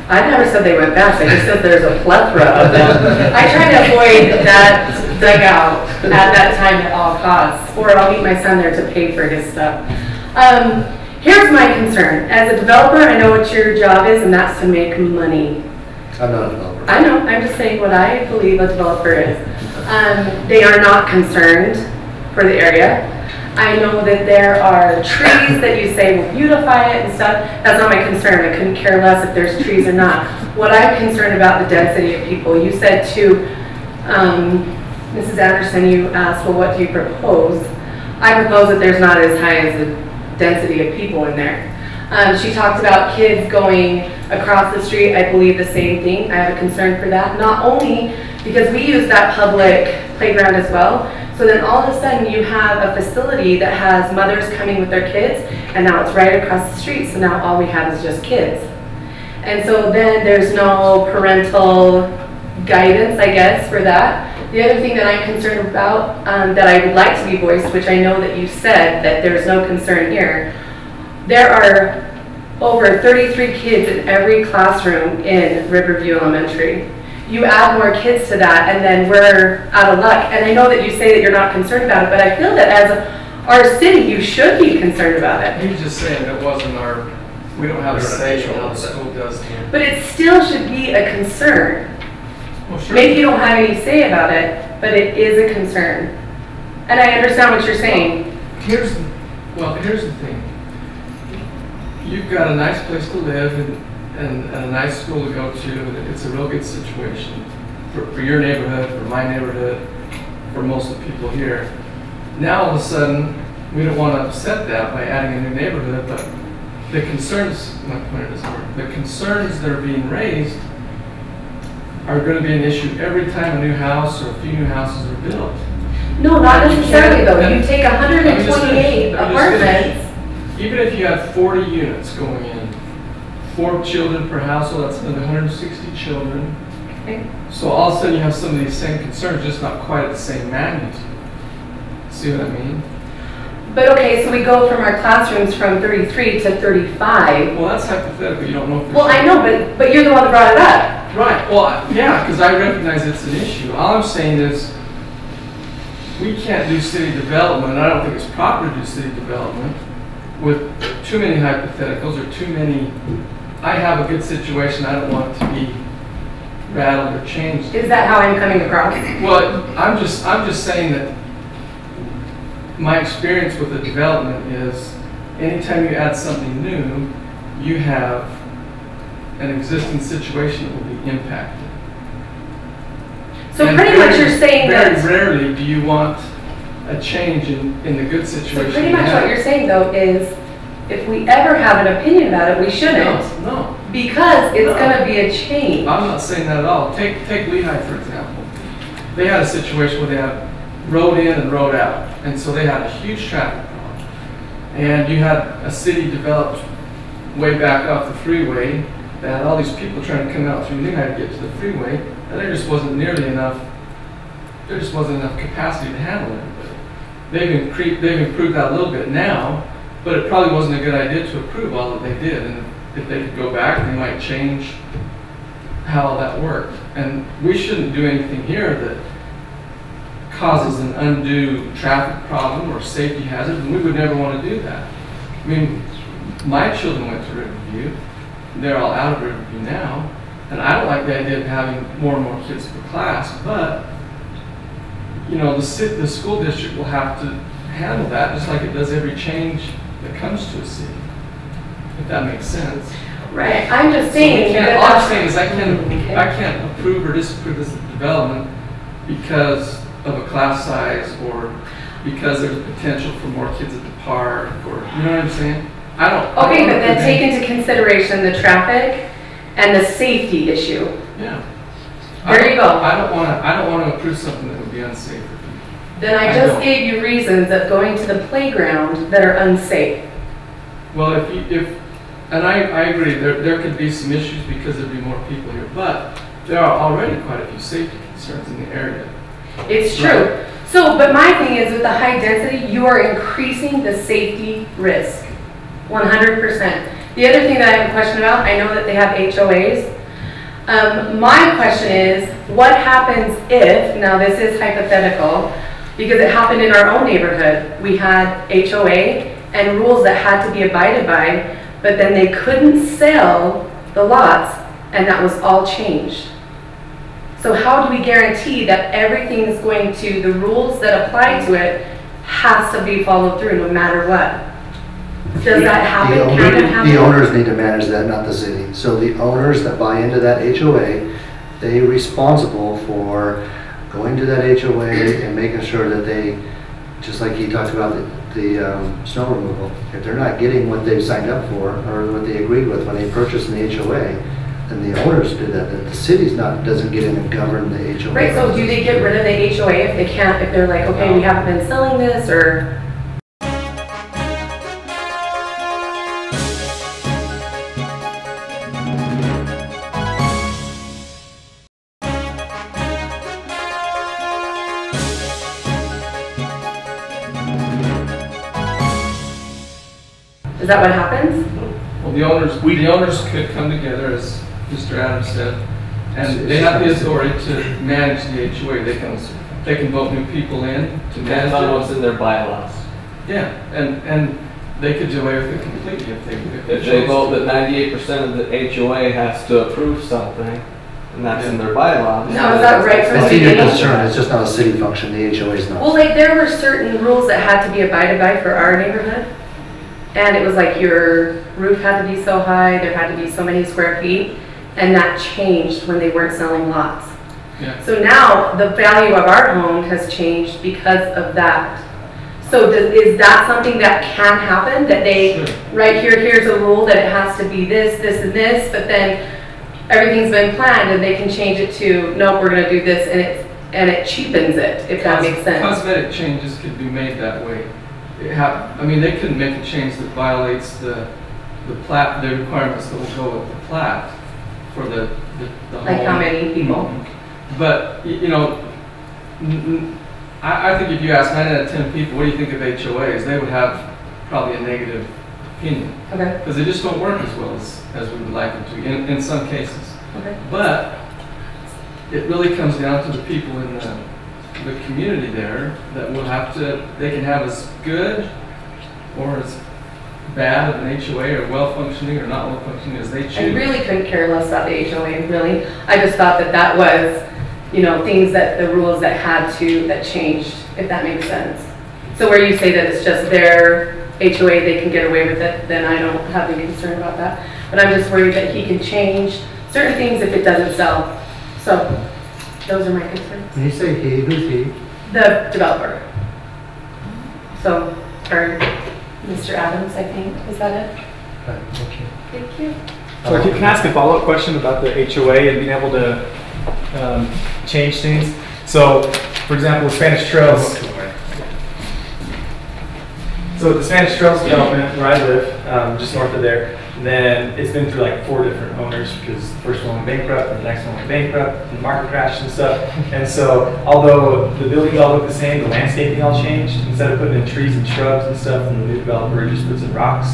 I never said they went fast, I just said there's a plethora of them. I try to avoid that dugout at that time at all costs, or I'll meet my son there to pay for his stuff. Here's my concern. As a developer, I know what your job is, and that's to make money. I'm not a developer. I know, I'm just saying what I believe a developer is. They are not concerned for the area. I know that there are trees that you say will beautify it and stuff. That's not my concern. I couldn't care less if there's trees or not. What I'm concerned about the density of people. You said to Mrs. Anderson, you asked, well, what do you propose? I propose that there's not as high as the density of people in there. She talked about kids going across the street. I believe the same thing. I have a concern for that. Not only because we use that public playground as well. So then all of a sudden you have a facility that has mothers coming with their kids, and now it's right across the street, so now all we have is just kids. And so then there's no parental guidance, I guess, for that. The other thing that I'm concerned about, that I would like to be voiced, which I know that you said that there's no concern here, there are over 33 kids in every classroom in Riverview Elementary. You add more kids to that, and then we're out of luck. And I know that you say that you're not concerned about it, but I feel that as our city, you should be concerned about it. He was just saying it wasn't our, we don't have a say in how the school does here. But it still should be a concern. Well, sure. Maybe you don't have any say about it, but it is a concern. And I understand what you're saying. Here's the thing. You've got a nice place to live and a nice school to go to, and it's a real good situation for your neighborhood, for my neighborhood, for most of the people here. Now all of a sudden, we don't want to upset that by adding a new neighborhood, but the concerns, my point is, the concerns that are being raised are going to be an issue every time a new house or a few new houses are built. No, not necessarily though. You take 128 apartments. Even if you have 40 units going in, 4 children per household, that's another 160 children. Okay. So all of a sudden you have some of these same concerns, just not quite at the same magnitude. See what I mean? But okay, so we go from our classrooms from 33 to 35. Well, that's hypothetical. You don't know. Well, I know, but you're the one that brought it up. Right. Well, yeah, because I recognize it's an issue. All I'm saying is we can't do city development. I don't think it's proper to do city development with too many hypotheticals or too many. I have a good situation. I don't want it to be rattled or changed. Is that how I'm coming across? Well, I'm just saying that my experience with the development is anytime you add something new, you have an existing situation that will be impacted. So and pretty much you're saying very that... Very rarely do you want a change in the good situation. So pretty much what you're saying though is if we ever have an opinion about it, we shouldn't. No. Because it's going to be a change. I'm not saying that at all. Take Lehigh, for example. They had a situation where they had road in and road out. And so they had a huge traffic problem. And you had a city developed way back off the freeway that had all these people trying to come out through Lehigh to get to the freeway, and there just wasn't nearly enough, there just wasn't enough capacity to handle everybody. They've improved that a little bit now, but it probably wasn't a good idea to approve all that they did. And if they could go back, they might change how that worked. And we shouldn't do anything here that causes an undue traffic problem or safety hazard, and we would never want to do that. I mean, my children went to Riverview. They're all out of Riverview now, and I don't like the idea of having more and more kids per class, but you know, the school district will have to handle that just like it does every change that comes to a city, if that makes sense. Right, I'm just saying. So all I'm saying is I can't approve or disapprove this development because of a class size or because there's potential for more kids at the park, or you know what I'm saying? Okay, but then take into consideration the traffic and the safety issue. Yeah. There you go. I don't want to approve something that would be unsafe for people. Then I just gave you reasons of going to the playground that are unsafe. Well, and I agree, there could be some issues because there'd be more people here, but there are already quite a few safety concerns in the area. It's true. Right. So, but my thing is with the high density, you are increasing the safety risk. 100%. The other thing that I have a question about, I know that they have HOAs. My question is, what happens if, now this is hypothetical, because it happened in our own neighborhood. We had HOA and rules that had to be abided by, but then they couldn't sell the lots, and that was all changed. So how do we guarantee that everything is going to, the rules that apply to it has to be followed through no matter what? Does that happen? Can it happen? The owners need to manage that, not the city. So the owners that buy into that HOA, they're responsible for going to that HOA and making sure that they, just like he talked about the snow removal, if they're not getting what they've signed up for or what they agreed with when they purchased the HOA, and the owners do that. The city's doesn't get in and govern the HOA. Right, so do they get rid of the HOA if they can't, if they're like, okay, we haven't been selling this, or? Is that what happens? Well, the owners could come together, as Mr. Adams said, and they have the authority to manage the HOA. They can vote new people in to manage Depends on it. what's in their bylaws. Yeah, and they could do away with it completely if they If they vote that 98% of the HOA has to approve something, and that's in their bylaws. No, is that right from I the see your beginning? concern, it's just not a city function, the HOA is not. Well, like, there were certain rules that had to be abided by for our neighborhood. And it was like your roof had to be so high, there had to be so many square feet, and that changed when they weren't selling lots. Yeah. So now the value of our home has changed because of that. So is that something that can happen? That they, Sure. right here, here's a rule that it has to be this, this, and this, but then everything's been planned and they can change it to, nope, we're gonna do this, and it cheapens it, if that makes sense. Cosmetic changes could be made that way. I mean, they couldn't make a change that violates the requirements that will go with the plat for the home. Like how many people? But, you know, I think if you ask 9 out of 10 people, what do you think of HOAs? They would have probably a negative opinion. Okay. Because they just don't work as well as we would like them to in some cases. Okay. But it really comes down to the people in the community there that will have to, they can have as good or as bad of an HOA or well-functioning or not well-functioning as they choose. I really couldn't care less about the HOA, really. I just thought that was, you know, things that, the rules that changed, if that makes sense. So where you say that it's just their HOA, they can get away with it, then I don't have any concern about that. But I'm just worried that he can change certain things if it doesn't sell. So those are my concerns. When you say he, who's he? The developer. So, or Mr. Adams, I think, is that it? Okay. Thank you. So can I ask a follow-up question about the HOA and being able to change things? So, for example, with Spanish Trails. So the Spanish Trails development where I live, just north of there, and then it's been through like 4 different owners because the first one went bankrupt, and the next one went bankrupt, and the market crashed and stuff. And so, although the buildings all look the same, the landscaping all changed. Instead of putting in trees and shrubs and stuff, and the new developer just puts in rocks.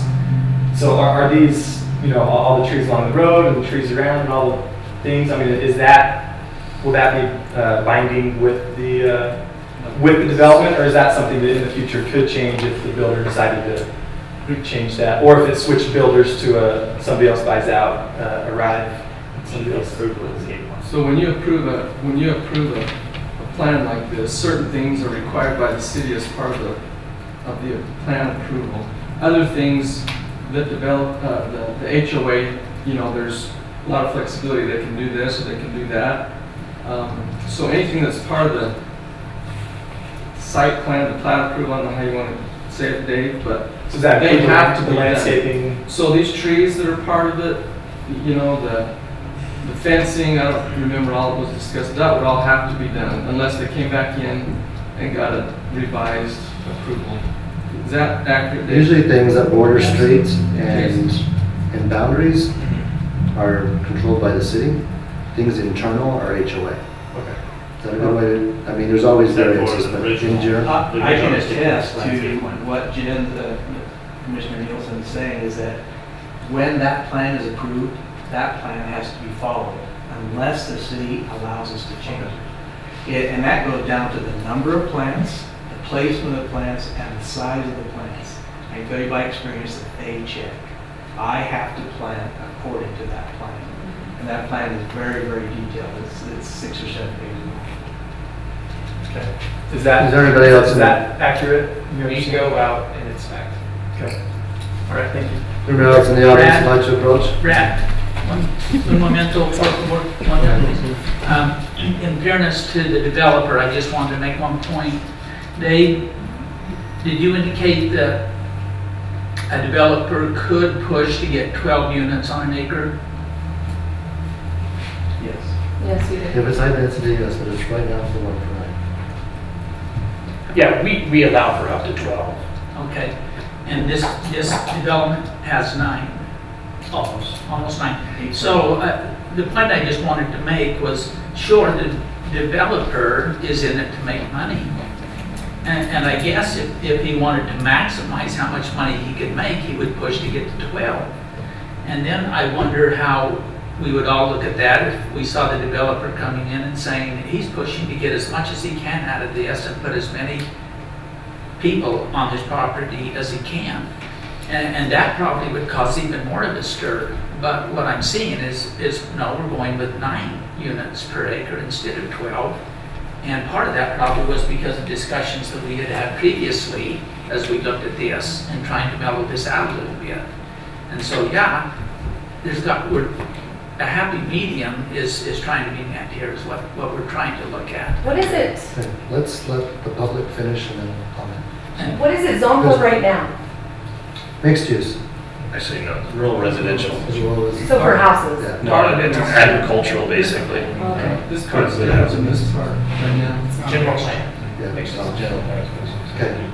So are these, you know, all the trees along the road and the trees around and all the things? I mean, will that be binding with the development, or is that something that in the future could change if the builder decided to change that, or if it switched builders to somebody else buys out, arrive, somebody else approval? So when you approve a plan like this, certain things are required by the city as part of the plan approval. Other things that develop the HOA, you know, there's a lot of flexibility. They can do this or they can do that. So anything that's part of the site plan, the plan approval, I don't know how you want to say it, Dave, but so that they have to the be landscaping. done. So these trees that are part of it, you know, the fencing, I don't remember all that was discussed, that would all have to be done unless they came back in and got a revised approval. Is that accurate, Dave? Usually things that border streets and boundaries are controlled by the city. Things internal are HOA. Okay. Is that a good way to, I mean, there's always variances, but in general. I can attest to what Jen, Commissioner Nielsen is saying, is that when that plan is approved, that plan has to be followed unless the city allows us to change it. And that goes down to the number of plants, the placement of plants, and the size of the plants. I can tell you by experience that they check. I have to plant according to that plan. And that plan is very, very detailed. It's 6 or 7 pages long. Okay. Is there anybody else? Is that accurate? We go out and inspect. Okay. All right, thank you. Anybody else in the audience like to approach? Brad, un momento, por favor. In fairness to the developer, I just wanted to make one point. Dave, did you indicate that a developer could push to get 12 units on an acre? Yes. Yes, you If do. it's high density, yes, but it's right now for 1 per night. Yeah, we allow for up to 12. Okay. And this development has 9, almost 9. So the point I just wanted to make was, sure, the developer is in it to make money. And I guess if he wanted to maximize how much money he could make, he would push to get to 12. And then I wonder how we would all look at that if we saw the developer coming in and saying that he's pushing to get as much as he can out of this and put as many people on his property as he can. And that probably would cause even more of a stir. But what I'm seeing is no, we're going with 9 units per acre instead of 12. And part of that probably was because of discussions that we had had previously as we looked at this and trying to mellow this out a little bit. And so, yeah, a happy medium is trying to be met here is what we're trying to look at. What is it? Okay, let's let the public finish and then comment. What is it zoned for right now? Mixed use. Actually, no, rural residential. As well as. So for houses? Yeah. No, it's agricultural, basically. Okay. This part's the house in this part right now. General plan. Yeah. Makes sense. General plan. Okay.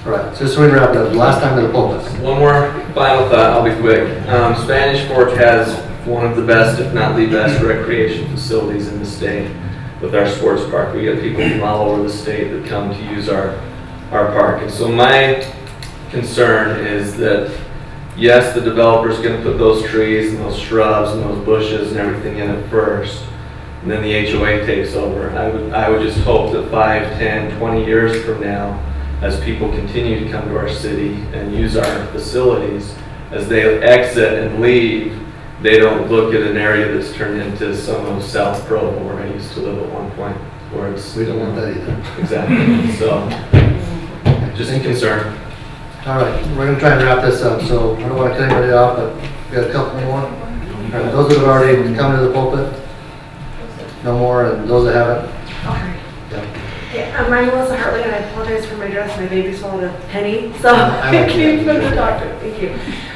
All right, so just so we wrap it up, last time to the pulpit. One more final thought, I'll be quick. Spanish Fork has one of the best, if not the best, recreation facilities in the state with our sports park. We get people from all over the state that come to use our park. And so my concern is that, yes, the developer's going to put those trees and those shrubs and those bushes and everything in it first, and then the HOA takes over. I would just hope that 5, 10, 20 years from now, as people continue to come to our city and use our facilities, as they exit and leave, they don't look at an area that's turned into some of South Provo where I used to live at one point, where it's... We don't want that either. Exactly. So, just a concern. All right, we're going to try and wrap this up, so I don't want to cut anybody off, but we got a couple more. All right, those that have already come to the pulpit, no more, and those that haven't, Okay. yeah. Yeah, I'm Melissa Hartley, and I apologize for my dress. My baby swallowed a penny, so I I like came that. from the doctor. Thank you.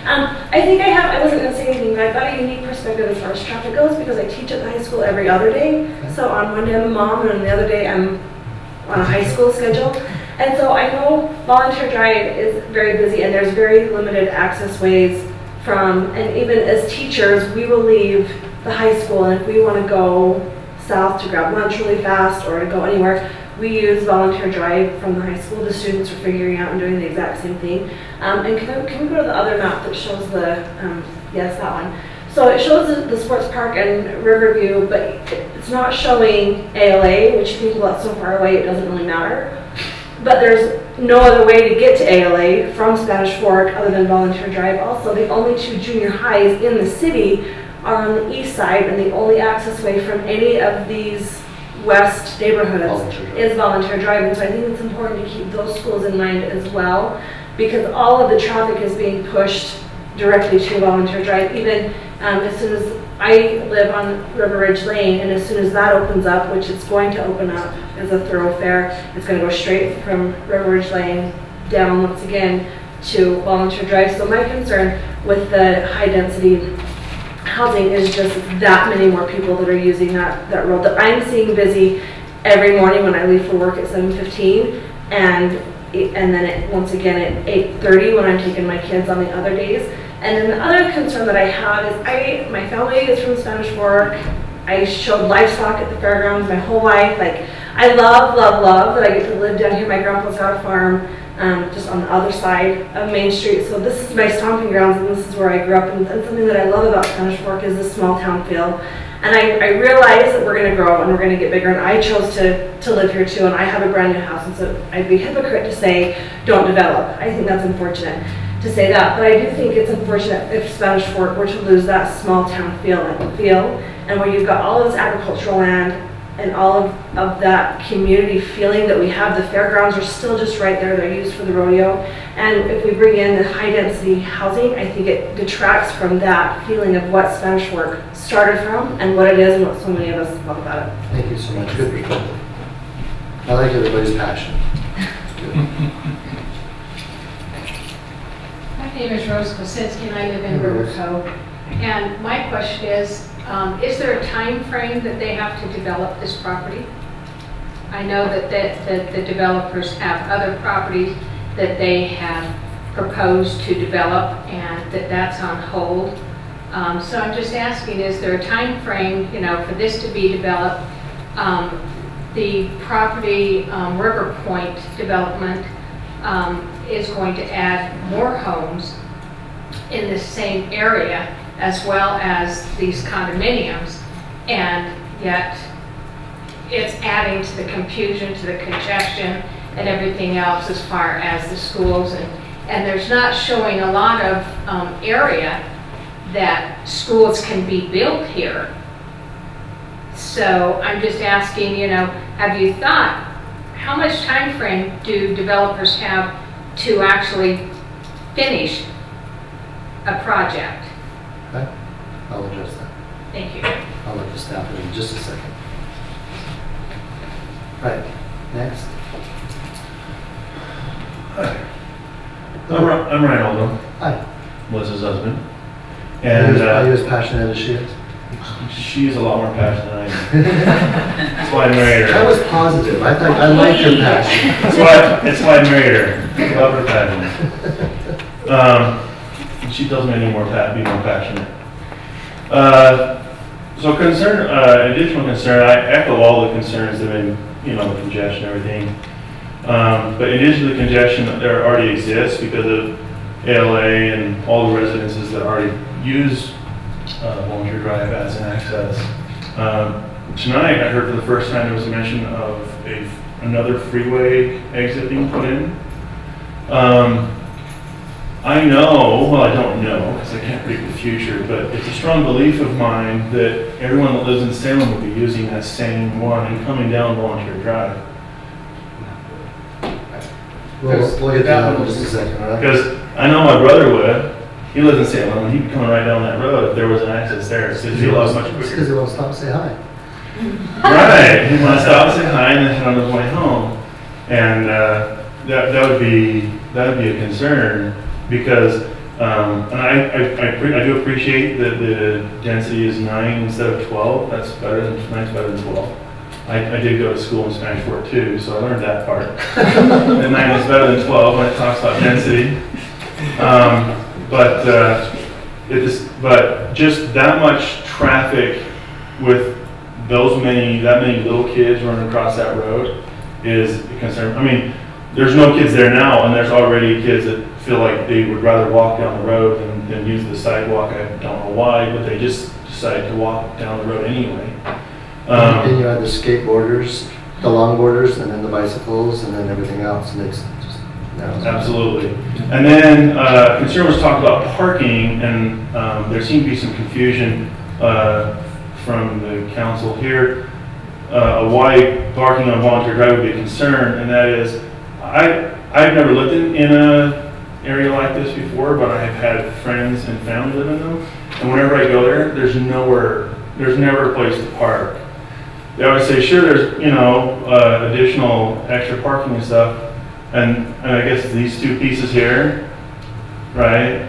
I think I wasn't going to say anything, but I've got a unique perspective as far as traffic goes because I teach at the high school every other day. So on one day I'm a mom, and the other day I'm on a high school schedule. And so I know Volunteer Drive is very busy, and there's very limited access ways from, and even as teachers, we will leave the high school, and if we want to go south to grab lunch really fast or to go anywhere, we use Volunteer Drive from the high school. The students are figuring out and doing the exact same thing. And can we go to the other map that shows the, yes, that one. So it shows the sports park and Riverview, but it's not showing ALA, which means, well, it's so far away it doesn't really matter. But there's no other way to get to ALA from Spanish Fork other than Volunteer Drive. Also, the only 2 junior highs in the city are on the east side, and the only access way from any of these west neighborhoods is Volunteer Drive. And so I think it's important to keep those schools in mind as well, because all of the traffic is being pushed directly to Volunteer Drive. Even as soon as I live on River Ridge Lane, and as soon as that opens up, which it's going to open up as a thoroughfare, it's going to go straight from River Ridge Lane down once again to Volunteer Drive. So my concern with the high density housing is just that many more people that are using that road that I'm seeing busy every morning when I leave for work at 7:15, and then once again at 8:30 when I'm taking my kids on the other days. And then the other concern that I have is my family is from Spanish Fork. I showed livestock at the fairgrounds my whole life. Like, I love that I get to live down here. My grandpa's got a farm just on the other side of Main Street. So this is my stomping grounds, and this is where I grew up. And something that I love about Spanish Fork is the small town feel. And I realize that we're going to grow and we're going to get bigger. And I chose to live here too. And I have a brand new house. And so I'd be a hypocrite to say, don't develop. I think that's unfortunate to say that, but I do think it's unfortunate if Spanish Fork were to lose that small town feel, and where you've got all of this agricultural land and all of that community feeling that we have. The fairgrounds are still just right there. They're used for the rodeo, and if we bring in the high density housing, I think it detracts from that feeling of what Spanish Fork started from and what it is and what so many of us love about it. Thank you so much. Good perspective. I like everybody's passion. My name is Rose Kosinski, and I live in River Cove. And my question is, Is there a time frame that they have to develop this property? I know that the developers have other properties that they have proposed to develop and that's on hold. So I'm just asking, is there a time frame, you know, for this to be developed? The property River Point development is going to add more homes in the same area as well as these condominiums, and yet it's adding to the confusion, to the congestion, and everything else as far as the schools, and there's not showing a lot of area that schools can be built here. So I'm just asking, you know, have you thought, how much time frame do developers have to actually finish a project? Okay, I'll address that. Thank you. I'll let the staff in just a second. Right, next. Hi. I'm Ryan Oldham. Hi. Melissa's husband. And are you as passionate as she is? She's a lot more passionate than I am. That's why I married her. That was positive. I thought I liked your passion. That's why I married her. I love her passion. She tells me I need be more passionate. So additional concern, I echo all the concerns that have been, you know, the congestion and everything. But in addition to the congestion that there already exists because of ALA and all the residences that already use Volunteer Drive as an access. Tonight I heard for the first time there was a mention of another freeway exit being put in. I know, well I don't know because I can't predict the future, but it's a strong belief of mine that everyone that lives in Salem will be using that same one and coming down Volunteer Drive. We'll get to that in just a second, all right? Because I know my brother would. He lives in Salem, and he'd be coming right down that road if there was an access there. So he'd be a lot much quicker. Because he won't stop and say hi. Right. He'd want to stop and say hi and then head on his way home. And that would be a concern because and I do appreciate that the density is 9 instead of 12. That's better than 9's better than 12. I did go to school in Spanish Fort too, so I learned that part. And 9 is better than 12 when it talks about density. But just that much traffic with that many little kids running across that road is a concern. I mean, there's no kids there now, and there's already kids that feel like they would rather walk down the road than use the sidewalk. I don't know why, but they just decide to walk down the road anyway. And you had the skateboarders, the longboarders, and then the bicycles, and then everything else. And it's just absolutely. And then concern was talked about parking, and there seemed to be some confusion from the council here. Why parking on Volunteer Drive would be a concern, and that is, I've never lived in an area like this before, but I have had friends and family live in them, and whenever I go there, there's never a place to park. They always say, sure, there's additional extra parking and stuff, and I guess these two pieces here, right?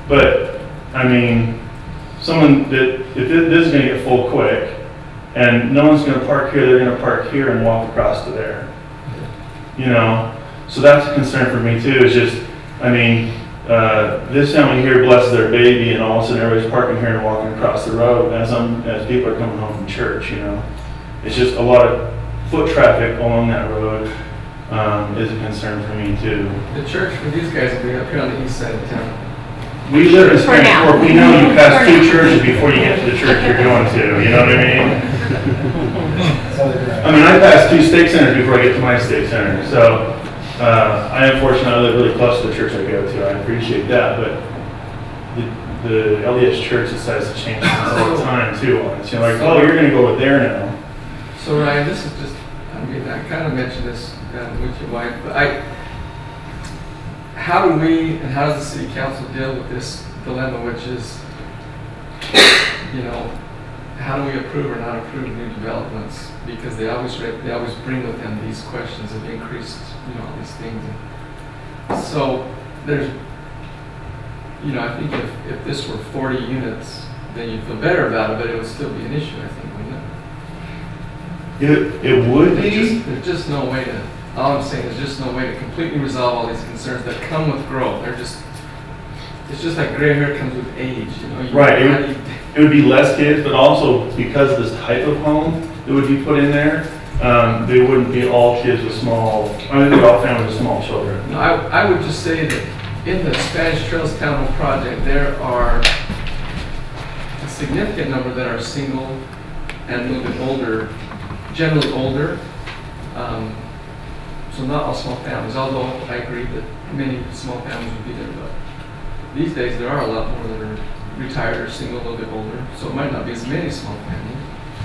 But I mean, if this is going to get full quick, and no one's going to park here, they're going to park here and walk across to there. So that's a concern for me too. Is just, I mean, this family here blesses their baby, and all of a sudden everybody's parking here and walking across the road as people are coming home from church. It's just a lot of foot traffic along that road is a concern for me too. The church for these guys will be up here on the east side of town. We live in Spanish Fork. We know you pass 2 churches before you get to the church you're going to. You know what I mean? I mean, I pass 2 stake centers before I get to my stake center. So I unfortunately live really close to the church I go to. I appreciate that, but the LDS church decides to change things all the time too. It's like, oh, you're going to go over there now. So Ryan, this is just, I mean, I kind of mentioned this with your wife, but how do we and how does the city council deal with this dilemma, which is, how do we approve or not approve new developments? Because they always bring with them these questions of increased, all these things. And so there's, I think if this were 40 units then you'd feel better about it, but it would still be an issue, I think, wouldn't it? It would be. There's just no way to, all I'm saying is just no way to completely resolve all these concerns that come with growth. It's just like gray hair comes with age, you know? Right, it would be less kids, but also because of this type of home that would be put in there, they wouldn't be all kids with small, I mean, they're all families with small children. No, I would just say that in the Spanish Trails Townhome project, there are a significant number that are single and a little bit older, generally older. So not all small families, although I agree that many small families would be there, but these days there are a lot more that are retired or single, a little bit older, so it might not be as many small families.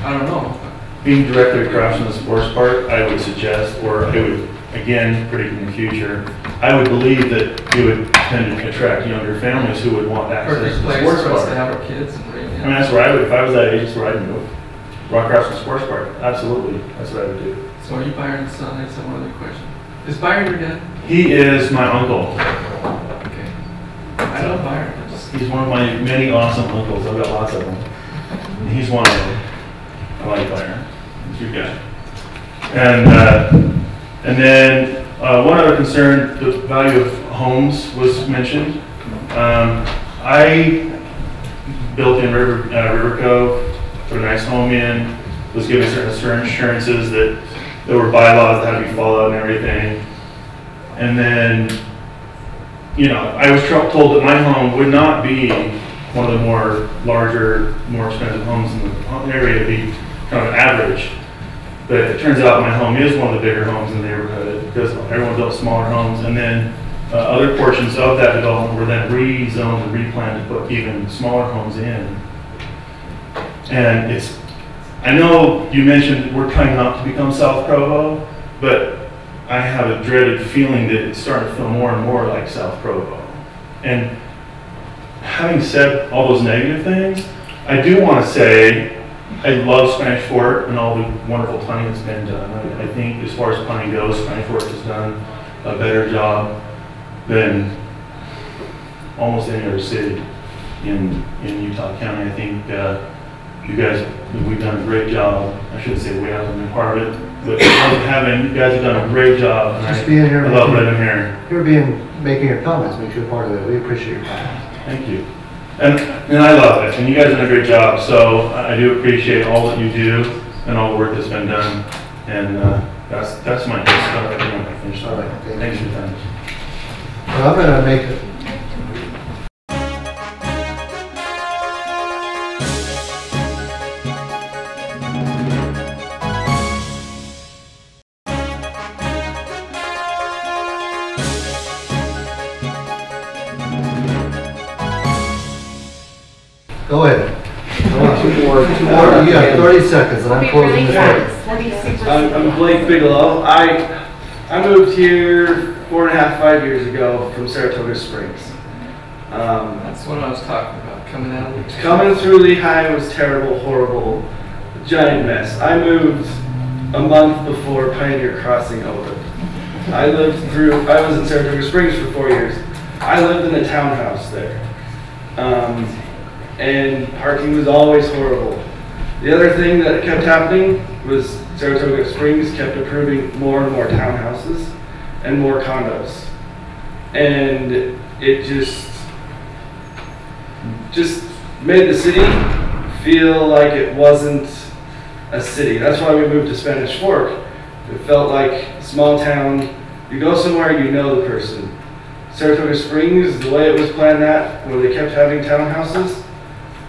I don't know. Being directly across from the sports park, I would suggest, or I would, again, predict in the future, I would believe that it would tend to attract younger families who would want access to the place sports for us park. to have our kids and bring I mean, that's where I would, if I was that age, that's where I'd move. Right across from the sports park, absolutely, that's what I would do. So are you Byron's son? I just have one other question. Is Byron your dad? He is my uncle. Okay. I love Byron. He's one of my many awesome uncles. I've got lots of them. And he's one of them. I like Byron. He's a good guy. And then one other concern, the value of homes was mentioned. I built in River Cove, put a nice home in, was given certain assurances that there were bylaws that had to be followed and everything. And then, you know, I was told that my home would not be one of the more larger, more expensive homes in the area. It'd be kind of average. But it turns out my home is one of the bigger homes in the neighborhood because everyone built smaller homes. And then other portions of that development were then rezoned and replanned to put even smaller homes in. And it's, I know you mentioned we're trying not to become South Provo, but I have a dreaded feeling that it's starting to feel more and more like South Provo. And having said all those negative things, I do want to say I love Spanish Fort and all the wonderful planning that's been done. I think as far as planning goes, Spanish Fort has done a better job than almost any other city in Utah County. I think you guys, we've done a great job. I shouldn't say we haven't been part of it. But you guys have done a great job. Just being here, I love what I'm hearing. Making your comments makes you a part of it. We appreciate your comments. Thank you. And I love it. And you guys have done a great job. So I do appreciate all that you do and all the work that's been done. And that's my good stuff. I think I'm finished. All right. Thanks for your time. Well, I'm going to make it. Go ahead. Two more. You got 30 seconds and I'm closing this. I'm Blake Bigelow. I moved here 4.5 years ago from Saratoga Springs. That's what I was talking about, coming out of Coming through Lehigh was terrible, horrible, giant mess. I moved a month before Pioneer Crossing opened. I was in Saratoga Springs for 4 years. I lived in a townhouse there. And parking was always horrible. The other thing that kept happening was Saratoga Springs kept approving more and more townhouses and more condos. And it just made the city feel like it wasn't a city. That's why we moved to Spanish Fork. It felt like a small town. You go somewhere, you know the person. Saratoga Springs, the way it was planned that, where they kept having townhouses,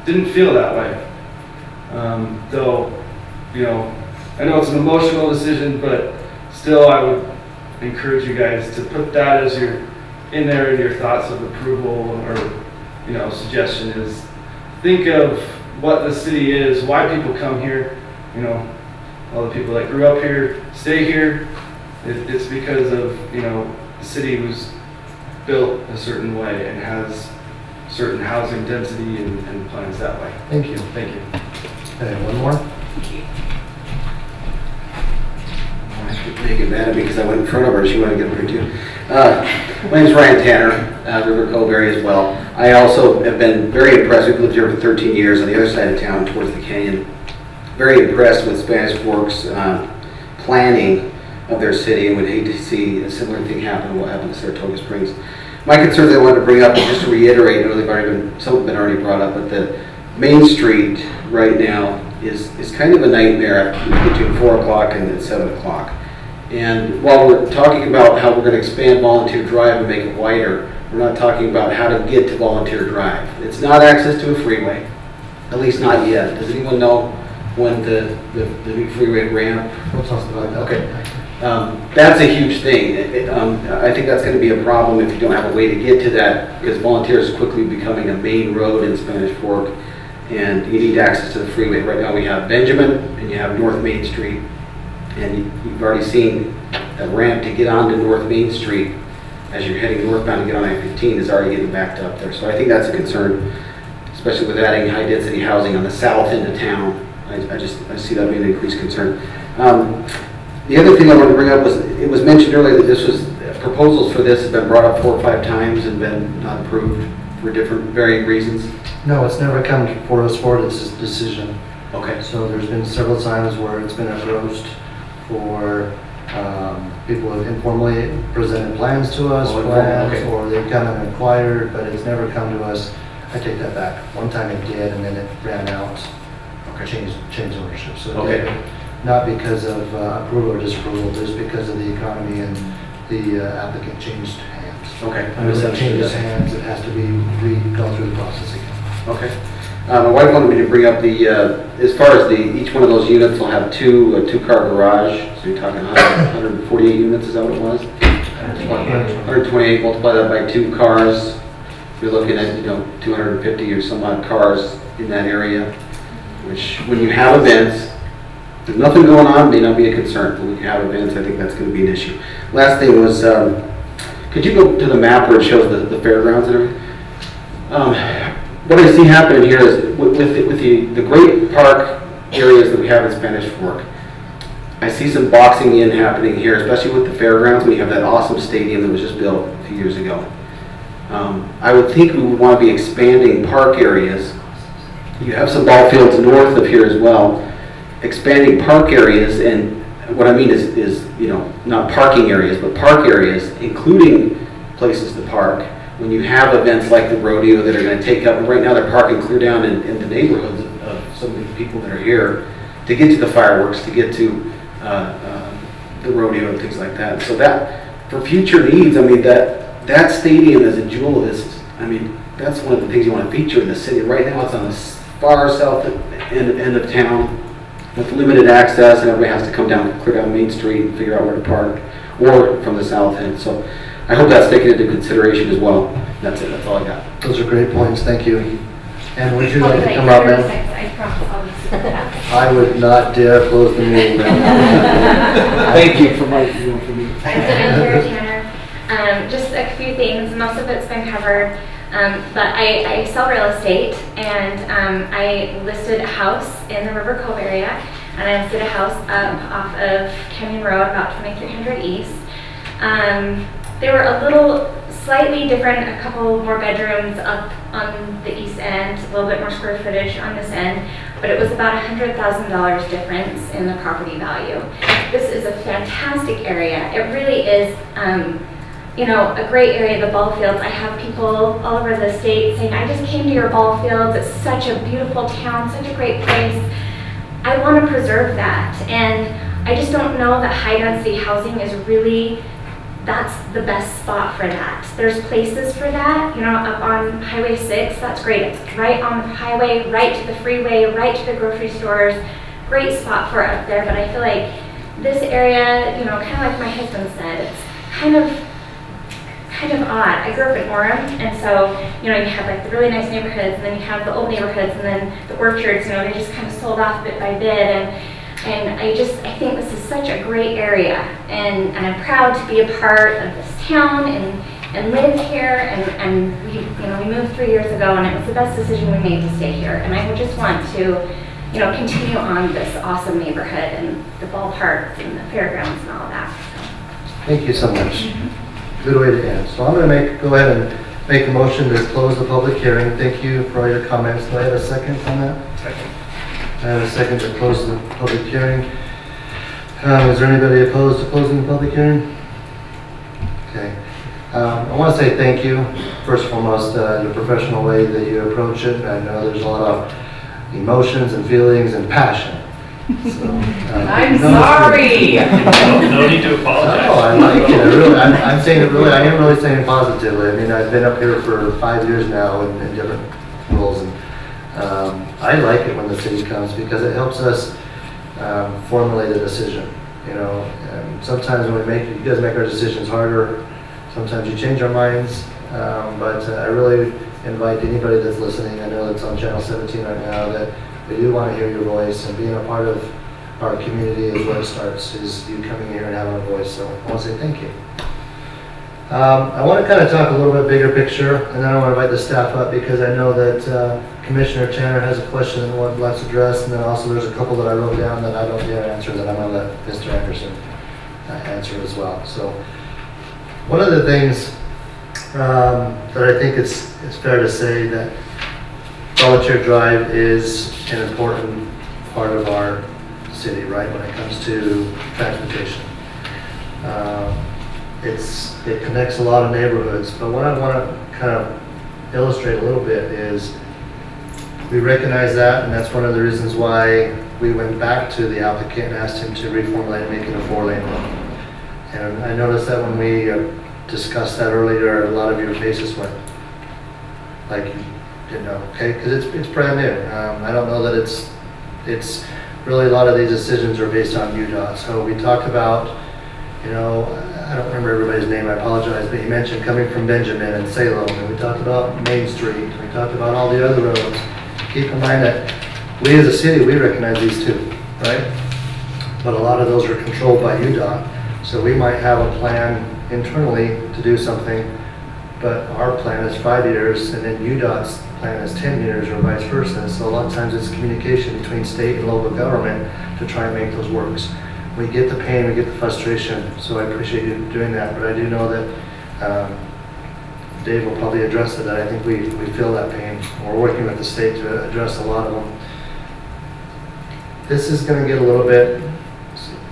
didn't feel that way. Though, you know, I know it's an emotional decision, but still I would encourage you guys to put that as in there in your thoughts of approval or, you know, suggestion is think of what the city is, why people come here, you know, all the people that grew up here, stay here. It's because of, you know, the city was built a certain way and has certain housing density and plans that way. Thank you. Thank you. Okay, one more. I have to make it mad because I went in front of her. She wanted to get her too. My name is Ryan Tanner, River Cove area as well. I also have been very impressed. We've lived here for 13 years on the other side of town towards the canyon. Very impressed with Spanish Fork's planning of their city, and would hate to see a similar thing happen to what happened to Saratoga Springs. My concerns I wanted to bring up, and just to reiterate, I know they've already been, some have been already brought up, but the Main Street right now is kind of a nightmare between 4 o'clock and 7 o'clock. And while we're talking about how we're going to expand Volunteer Drive and make it wider, we're not talking about how to get to Volunteer Drive. It's not access to a freeway, at least not yet. Does anyone know when the new freeway ramp? Okay. That's a huge thing. I think that's going to be a problem if you don't have a way to get to that, because Volunteer is quickly becoming a main road in Spanish Fork, and you need access to the freeway. Right now we have Benjamin and you have North Main Street, and you've already seen a ramp to get onto North Main Street as you're heading northbound to get on I-15 is already getting backed up there. So I think that's a concern, especially with adding high density housing on the south end of town. I see that being an increased concern. The other thing I wanted to bring up was, it was mentioned earlier that this was, proposals for this have been brought up 4 or 5 times and been not approved for different varying reasons. No, it's never come for us for this decision. Okay. So there's been several times where it's been approached for people have informally presented plans to us, or they've come and inquired, but it's never come to us. I take that back. One time it did, and then it ran out. Okay. Changed ownership. So okay. Not because of approval or disapproval, just because of the economy and the applicant changed hands. Okay. And when it changes hands, it has to be gone through the process again. Okay. My wife wanted me to bring up the, as far as each one of those units will have a two-car garage. So you're talking 148 units, is that what it was? 128, multiply that by 2 cars. You're looking at, 250 or some odd cars in that area, which when you have events, if nothing going on, may not be a concern, but when you have events, I think that's going to be an issue. Last thing was, could you go to the map where it shows the fairgrounds and everything? What I see happening here is with the great park areas that we have in Spanish Fork, I see some boxing in happening here, especially with the fairgrounds. We have that awesome stadium that was just built a few years ago. I would think we would want to be expanding park areas. You have some ball fields north of here as well. Expanding park areas, and what I mean is not parking areas, but park areas, including places to park. When you have events like the rodeo that are going to take up, right now they're parking clear down in the neighborhoods of some of the people that are here to get to the fireworks, to get to the rodeo and things like that. So that, for future needs, I mean, that stadium is a jewel of this. I mean, that's one of the things you want to feature in the city. Right now it's on the far south end of town with limited access, and everybody has to come down, clear down Main Street and figure out where to park, or from the south end. So I hope that's taken into consideration as well. That's it. That's all I got. Those are great points. Thank you. And would you like to come up, ma'am? I promise I'll just sit down. I would not dare close the meeting down. Thank you for my for me. I'm Tanner. Just a few things. Most of it's been covered. But I sell real estate, and I listed a house in the River Cove area, and I listed a house up off of Canyon Road, about 2300 East. They were a little slightly different, a couple more bedrooms up on the east end, a little bit more square footage on this end, but it was about $100,000 difference in the property value. This is a fantastic area. It really is, a great area, the ball fields. I have people all over the state saying, I just came to your ball fields. It's such a beautiful town, such a great place. I want to preserve that. And I just don't know that high density housing is really, that's the best spot for that. There's places for that, up on Highway 6, that's great. It's right on the highway, right to the freeway, right to the grocery stores. Great spot for it up there, but I feel like this area, kind of like my husband said, it's kind of odd. I grew up in Orem, and so, you have like the really nice neighborhoods, and then you have the old neighborhoods, and then the orchards, they just kind of sold off bit by bit, and I think this is such a great area, and I'm proud to be a part of this town and live here, and we moved 3 years ago, and it was the best decision we made to stay here, and I would just want to, continue on this awesome neighborhood and the ballparks and the fairgrounds and all that. So. Thank you so much. Good way to end. So I'm going to go ahead and make a motion to close the public hearing. Thank you for all your comments. Do I have a second on that? Second. I have a second to close the public hearing. Is there anybody opposed to closing the public hearing? Okay. I want to say thank you, first and foremost, the professional way that you approach it. I know there's a lot of emotions and feelings and passion. So, I'm sorry. No need to apologize. No, I like it. I'm saying it really, I am really saying it positively. I mean, I've been up here for 5 years now in different roles, and I like it when the city comes because it helps us formulate a decision. You know, sometimes when you guys make our decisions harder. Sometimes you change our minds, but I really invite anybody that's listening. I know that's on Channel 17 right now that we do want to hear your voice, and being a part of our community is where it starts, is you coming here and having a voice. So I want to say thank you. I want to kind of talk a little bit bigger picture, and then I want to invite the staff up because I know that Commissioner Tanner has a question and one let's address, and then also there's a couple that I wrote down that I don't dare answer that I'm going to let Mr. Anderson answer as well. So one of the things that I think it's fair to say that Volunteer Drive is an important part of our city, right, when it comes to transportation. It connects a lot of neighborhoods, but what I want to kind of illustrate a little bit is we recognize that, and that's one of the reasons why we went back to the applicant and asked him to reformulate and make it a 4-lane road. And I noticed that when we discussed that earlier, a lot of your faces went like you didn't know, okay? Because it's brand new. I don't know that it's really a lot of these decisions are based on UDOT. So we talked about, you know, I don't remember everybody's name, I apologize, but he mentioned coming from Benjamin and Salem, and we talked about Main Street, and we talked about all the other roads. Keep in mind that we as a city, we recognize these too, right? But a lot of those are controlled by UDOT. So we might have a plan internally to do something, but our plan is 5 years, and then UDOT's plan is 10 years, or vice versa. So a lot of times it's communication between state and local government to try and make those works. We get the pain, we get the frustration, so I appreciate you doing that, but I do know that Dave will probably address it, that I think we feel that pain. We're working with the state to address a lot of them. This is going to get a little bit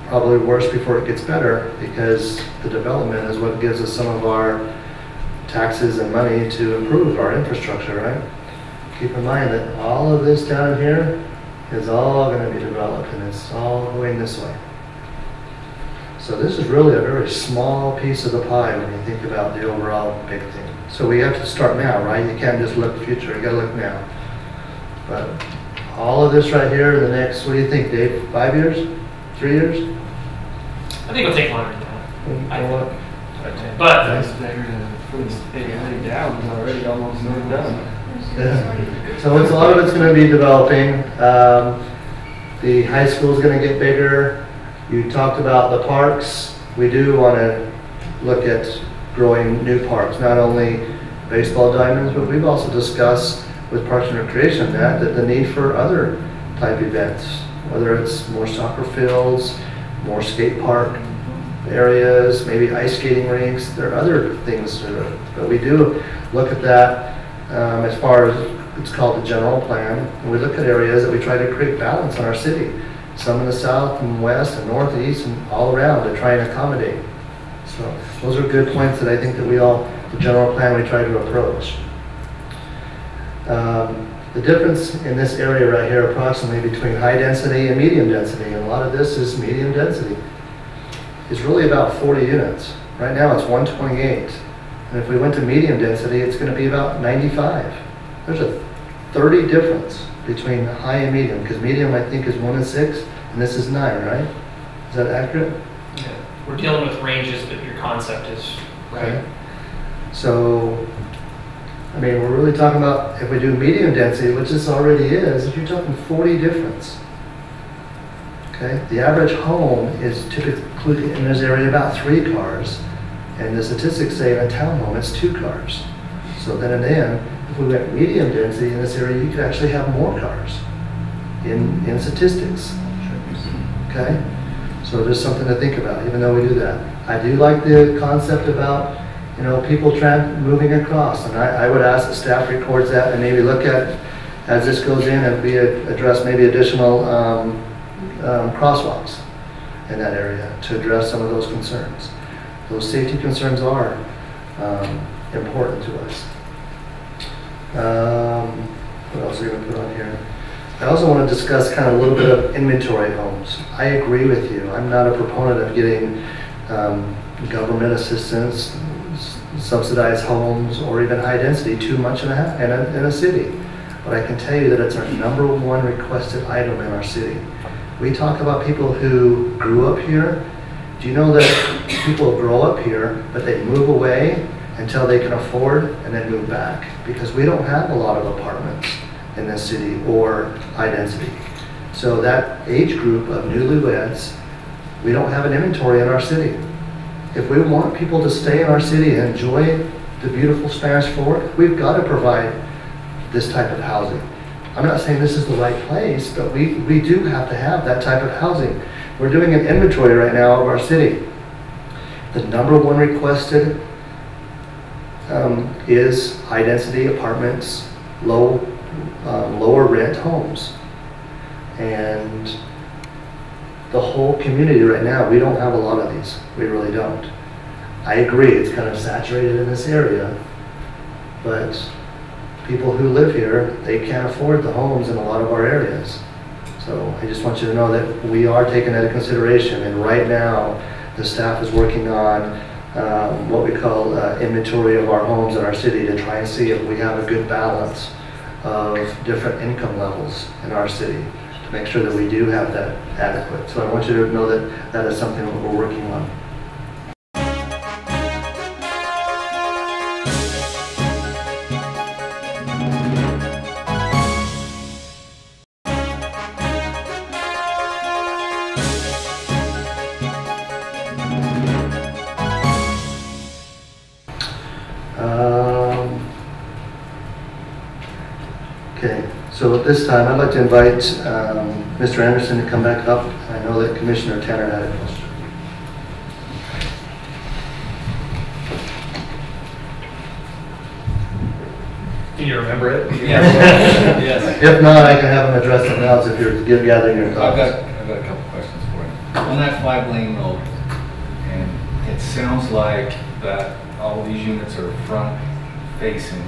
probably worse before it gets better, because the development is what gives us some of our taxes and money to improve our infrastructure, right? Keep in mind that all of this down here is all going to be developed, and it's all going this way. So this is really a very small piece of the pie when you think about the overall big thing. So we have to start now, right? You can't just look future, you got to look now. But all of this right here in the next, what do you think, Dave? 5 years? 3 years? I think it'll take longer than that. But that's better to put it down. It's already almost done. Yeah. So a lot of it's going to be developing. The high school is going to get bigger. You talked about the parks. We do want to look at growing new parks, not only baseball diamonds, but we've also discussed with Parks and Recreation that the need for other type events, whether it's more soccer fields, more skate park areas, maybe ice skating rinks. There are other things, but we do look at that as far as it's called the general plan. And we look at areas that we try to create balance in our city. Some in the south and west and north and east and all around to try and accommodate. So those are good points that I think that the general plan we try to approach. The difference in this area right here approximately between high density and medium density, and a lot of this is medium density, is really about 40 units. Right now it's 128. And if we went to medium density, it's going to be about 95. There's a 30 difference between high and medium, because medium I think is 1 and 6, and this is 9, right? Is that accurate? Yeah. We're dealing with ranges, but your concept is right. Okay. So, I mean, we're really talking about, if we do medium density, which this already is, if you're talking 40 difference. Okay? The average home is typically in this area about 3 cars, and the statistics say in a townhome it's 2 cars. So then and then, if we went medium density in this area, you could actually have more cars in statistics. Okay? So just something to think about, even though we do that. I do like the concept about, you know, people moving across. And I would ask the staff records that and maybe look at, as this goes in, and address maybe additional crosswalks in that area to address some of those concerns. Those safety concerns are important to us. What else are we going to put on here? I also want to discuss kind of a little bit of inventory homes. I agree with you. I'm not a proponent of getting government assistance, subsidized homes, or even high density too much in a city. But I can tell you that it's our #1 requested item in our city. We talk about people who grew up here. Do you know that people grow up here, but they move away until they can afford and then move back? Because we don't have a lot of apartments in this city or high density. So that age group of newlyweds, we don't have an inventory in our city. If we want people to stay in our city and enjoy the beautiful Spanish Fork, we've got to provide this type of housing. I'm not saying this is the right place, but we do have to have that type of housing. We're doing an inventory right now of our city. The #1 requested is high density apartments, lower rent homes. And the whole community right now, we don't have a lot of these. We really don't. I agree, it's kind of saturated in this area, but people who live here, they can't afford the homes in a lot of our areas. So I just want you to know that we are taking that into consideration, and right now the staff is working on what we call inventory of our homes in our city to try and see if we have a good balance of different income levels in our city to make sure that we do have that adequate. So I want you to know that that is something that we're working on. Okay, so at this time, I'd like to invite Mr. Anderson to come back up. I know that Commissioner Tanner had a question. Can you remember it? Yes. Yes. If not, I can have him address something else if you're gathering your thoughts. I've got a couple questions for you. On that 5-lane road, and it sounds like that all these units are front facing,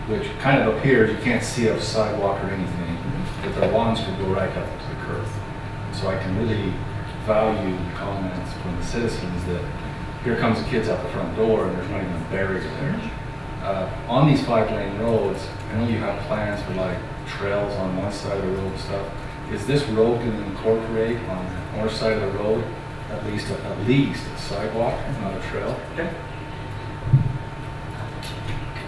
which kind of appears you can't see a sidewalk or anything, but their lawns could go right up to the curb. So I can really value comments from the citizens that here comes the kids out the front door and there's not even a barrier there. On these 5-lane roads, I know you have plans for like trails on one side of the road and stuff. Is this road going to incorporate on the north side of the road at least a sidewalk, not a trail? Okay.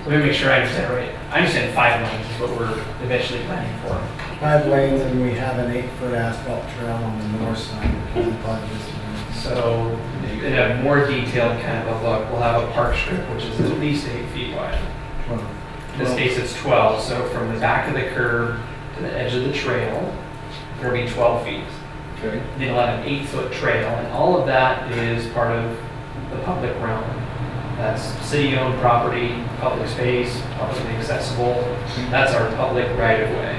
Let me make sure I understand right. I understand 5 lanes is what we're eventually planning for. 5 lanes, and we have an 8-foot asphalt trail on the north side of the project. So in a more detailed kind of a look, we'll have a park strip which is at least 8 feet wide. In this case it's 12, so from the back of the curb to the edge of the trail, there'll be 12 feet. Okay. Then you'll have an 8-foot trail, and all of that is part of the public realm. That's city-owned property, public space, publicly accessible. That's our public right-of-way.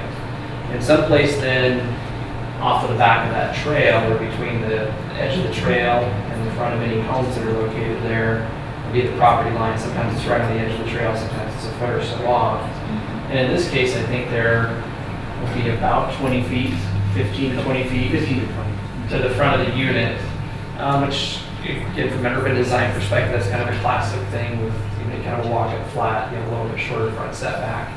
In some place then, off of the back of that trail, or between the edge of the trail and the front of any homes that are located there, will be the property line. Sometimes it's right on the edge of the trail, sometimes it's a foot or so off. And in this case, I think there will be about 20 feet, 15 to 20 feet to the front of the unit, which, again, from an urban design perspective, that's kind of a classic thing with, you know, kind of walk it flat, you know, a little bit shorter front setback.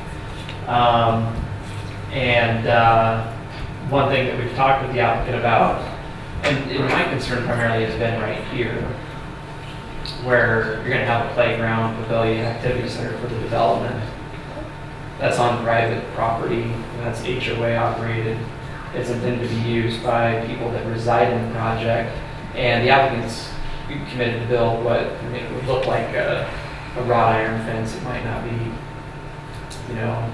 One thing that we've talked with the applicant about, and my concern primarily has been right here, where you're going to have a playground, pavilion, activity center for the development. That's on private property, and that's HOA operated. It's intended to be used by people that reside in the project, and the applicant's committed to build what, I mean, it would look like a wrought iron fence. It might not be, you know,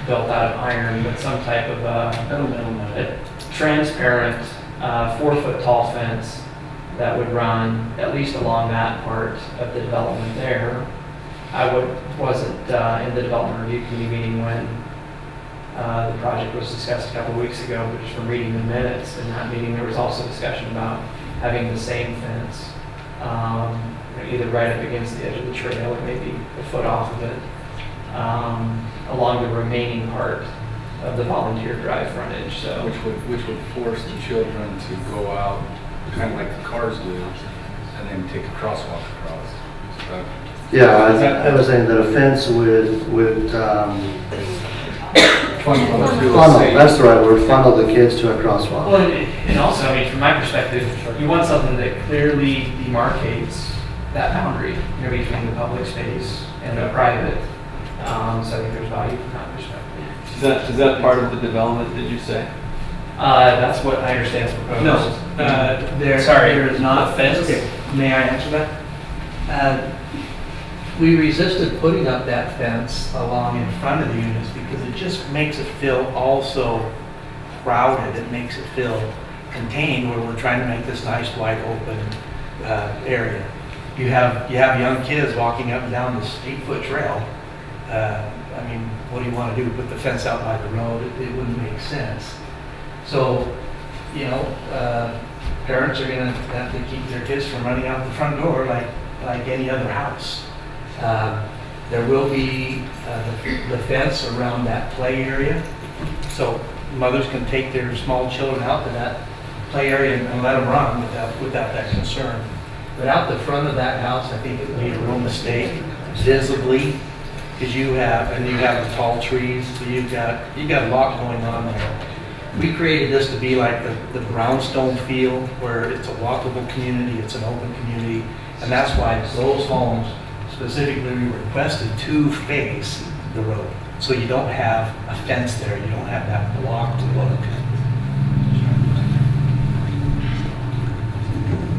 built out of iron, but some type of a transparent 4-foot tall fence that would run at least along that part of the development there. I wasn't in the development review committee meeting when the project was discussed a couple of weeks ago, but just from reading the minutes in that meeting, there was also discussion about having the same fence, either right up against the edge of the trail or maybe a foot off of it, along the remaining part of the volunteer drive frontage. So which would force the children to go out, kind of like the cars do, and then take a crosswalk across. Yeah, I was saying that a fence would funnel, that's the right word, funnel the kids to a crosswalk. Well, and also, I mean, from my perspective, you want something that clearly demarcates that boundary, between the public space and the private. So I think there's value from that perspective. Is that part of the development, did you say? That's what I understand is proposed. No, there is not. Fence? Okay, may I answer that? We resisted putting up that fence along in front of the units because it just makes it feel also crowded. It makes it feel contained where we're trying to make this nice, wide open area. You have young kids walking up and down this 8-foot trail. I mean, what do you want to do? Put the fence out by the road? It wouldn't make sense. So, parents are going to have to keep their kids from running out the front door like any other house. There will be the fence around that play area, so mothers can take their small children out to that play area and let them run without that concern. But out the front of that house, I think it would be a real mistake, visibly, because you have the tall trees, so you've got a lot going on there. We created this to be like the brownstone feel, where it's a walkable community, it's an open community, and that's why those homes specifically we requested to face the road. So you don't have a fence there, you don't have that blocked look.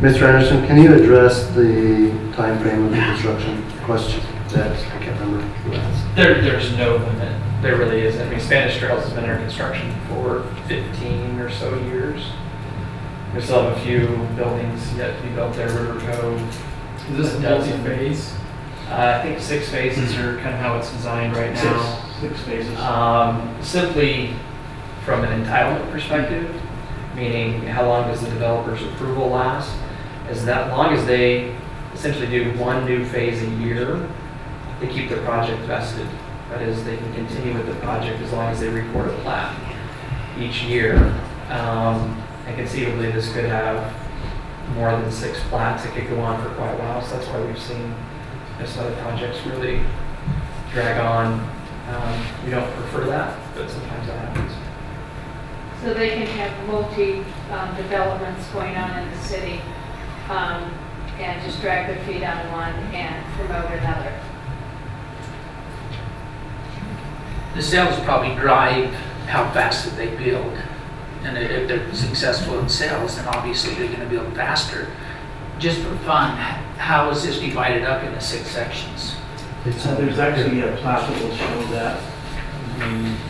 Mr. Anderson, can you address the time frame of the construction question? That I can't remember who asked. There's no limit. There really isn't. I mean, Spanish Trails has been under construction for 15 or so years. We still have a few buildings yet to be built there, River Cove. Is this a multi-phase? I think 6 phases are kind of how it's designed right now. Six phases. Simply from an entitlement perspective, meaning how long does the developer's approval last, is that long as they essentially do one new phase a year, they keep their project vested. That is, they can continue with the project as long as they record a plat each year. And conceivably, this could have more than 6 plats. It could go on for quite a while, so that's why we've seen this other projects really drag on. We don't prefer that, but sometimes that happens. So they can have multi-developments going on in the city and just drag their feet on one and promote another. The sales probably drive how fast that they build. And if they're successful in sales, then obviously they're going to build faster. Just for fun, how is this divided up into 6 sections? There's actually a plat that will show that.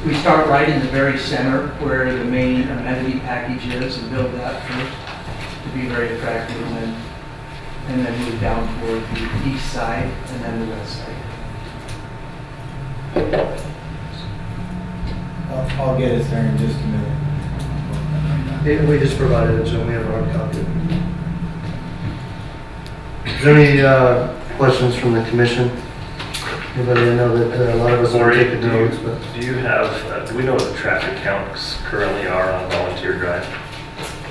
We start right in the very center where the main amenity package is and build that first to be very attractive, and then move down toward the east side and then the west side. I'll get us there in just a minute. We just provided it, so we have a hard copy. Is there any questions from the commission? Anybody? I know that a lot of us are taking notes, but do you have? Do we know what the traffic counts currently are on Volunteer Drive?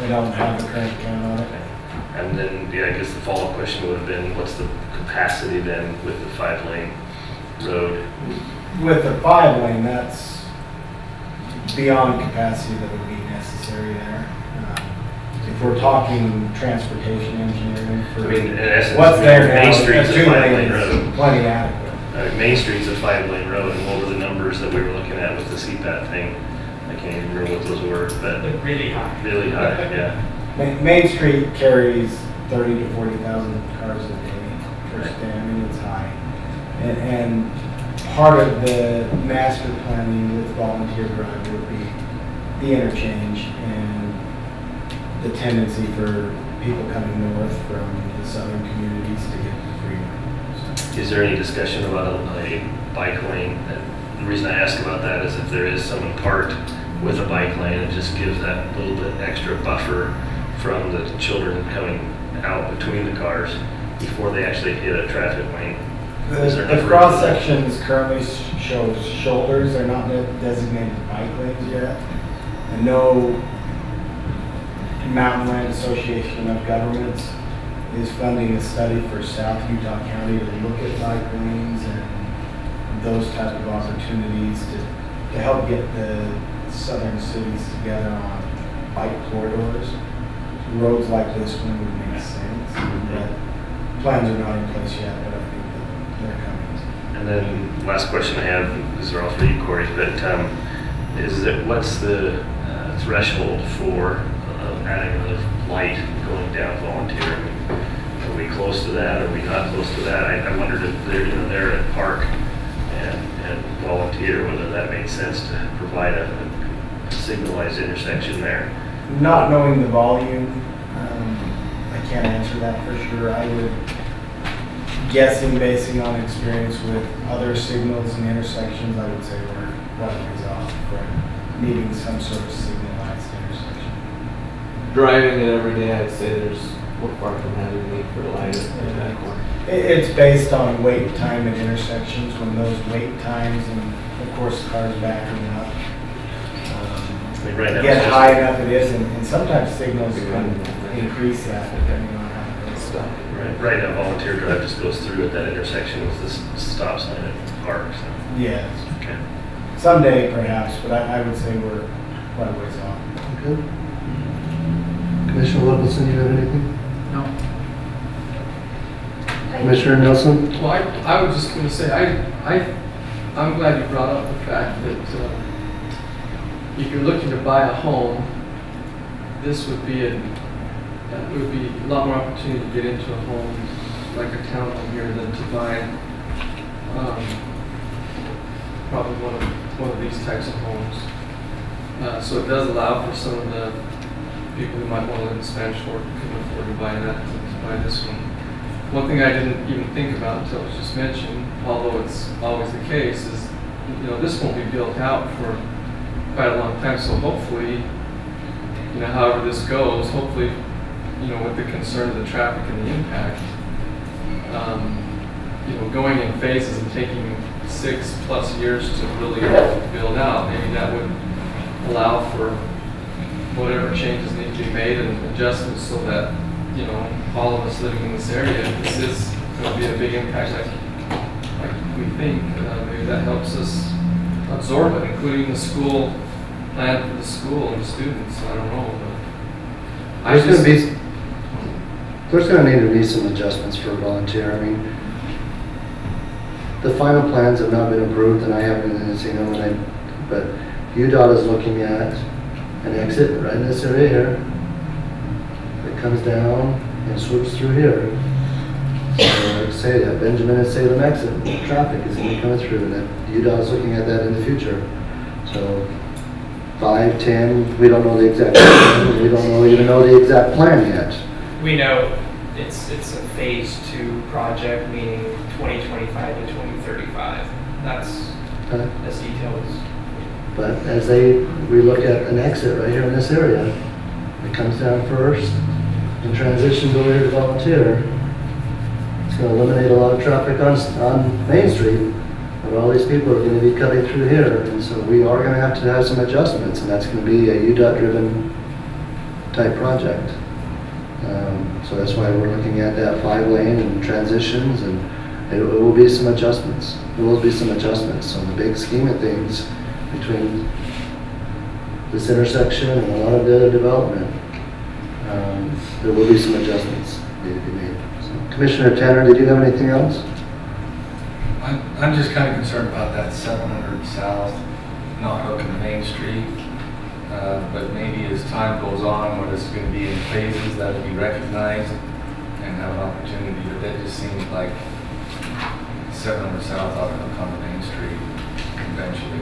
We don't have a current count on it. And then, I guess the follow-up question would have been, what's the capacity then with the 5-lane road? With the 5-lane, that's beyond capacity that would be necessary there. If we're talking transportation engineering, for in essence, what's there now, Main Street's a 5-lane road. Plenty adequate. Main Street's a 5-lane road, and what were the numbers that we were looking at with the CPAT thing? I can't even remember what those were, but really high. Really high, yeah. Main Street carries 30 to 40,000 cars a day per day. I mean, it's high. And part of the master planning with Volunteer Drive would be the interchange and the tendency for people coming north from the southern communities to get the freeway. So. Is there any discussion about a bike lane? And the reason I ask about that is if there is someone parked with a bike lane, it just gives that little bit extra buffer from the children coming out between the cars before they actually hit a traffic lane. The cross sections currently show shoulders. They're not designated bike lanes yet. And no Mountain Land Association of Governments is funding a study for South Utah County to look at bike lanes and those type of opportunities to help get the southern cities together on bike corridors. Roads like this one would make sense, but plans are not in place yet, but I think that they're coming. And then last question I have, these are all for you, Corey, but is that what's the threshold for adding another light going down Volunteer? I mean, are we close to that? Are we not close to that? I wondered if they're at Park and Volunteer, whether that made sense to provide a signalized intersection there. Not knowing the volume, I can't answer that for sure. I would guessing basing on experience with other signals and intersections, I would say we're quite a ways off from needing some sort of signalized intersection. Driving it every day, I'd say we're far from having a need for a light in that corner. It's based on wait time at intersections. When those wait times and of course cars backing up get high enough, it is, and sometimes signals can increase that depending on how it goes. Right now, Volunteer Drive just goes through at that intersection with this stop sign at Park. So. Yes. Okay. Someday, perhaps, but I would say we're quite a ways off. Okay. Commissioner Wilkinson, you have anything? No. Commissioner Nelson? Well, I was just going to say, I'm glad you brought up the fact that if you're looking to buy a home, this would be a lot more opportunity to get into a home like a townhome here than to buy probably one of these types of homes. So it does allow for some of the people who might want to live in Spanish Fork who couldn't afford to buy that to buy this one. One thing I didn't even think about until it was just mentioned, although it's always the case, is this won't be built out for quite a long time. So hopefully, however this goes, hopefully, with the concern of the traffic and the impact, going in phases and taking 6+ years to really build out, maybe that would allow for whatever changes need to be made and adjustments so that, all of us living in this area, if this is going to be a big impact like we think, maybe that helps us absorb it, including the school plan for the school and the students. I don't know. But There's going to need to be some adjustments for Volunteer. I mean, the final plans have not been approved, and I haven't seen them. But UDOT is looking at an exit right in this area here that comes down and swoops through here. So say that Benjamin and Salem exit traffic is going to be coming through, and that UDOT is looking at that in the future. So 5, 10, we don't know the exact plan. We don't even know the exact plan yet. We know it's a phase 2 project, meaning 2025 to 2035. That's as detailed as. But as we look at an exit right here in this area, it comes down first and transitions over here to Volunteer. It's going to eliminate a lot of traffic on Main Street, but all these people are going to be cutting through here, and so we are going to have some adjustments, and that's going to be a UDOT-driven type project. So that's why we're looking at that 5-lane and transitions, and it will be some adjustments. There will be some adjustments. So in the big scheme of things, between this intersection and a lot of the other development, there will be some adjustments need to be made. So, Commissioner Tanner, did you have anything else? I'm just kind of concerned about that 700 South not hooking to Main Street. But maybe as time goes on, when it's going to be in phases, that will be recognized and have an opportunity. But that just seems like 700 South ought to hook on to Main Street eventually.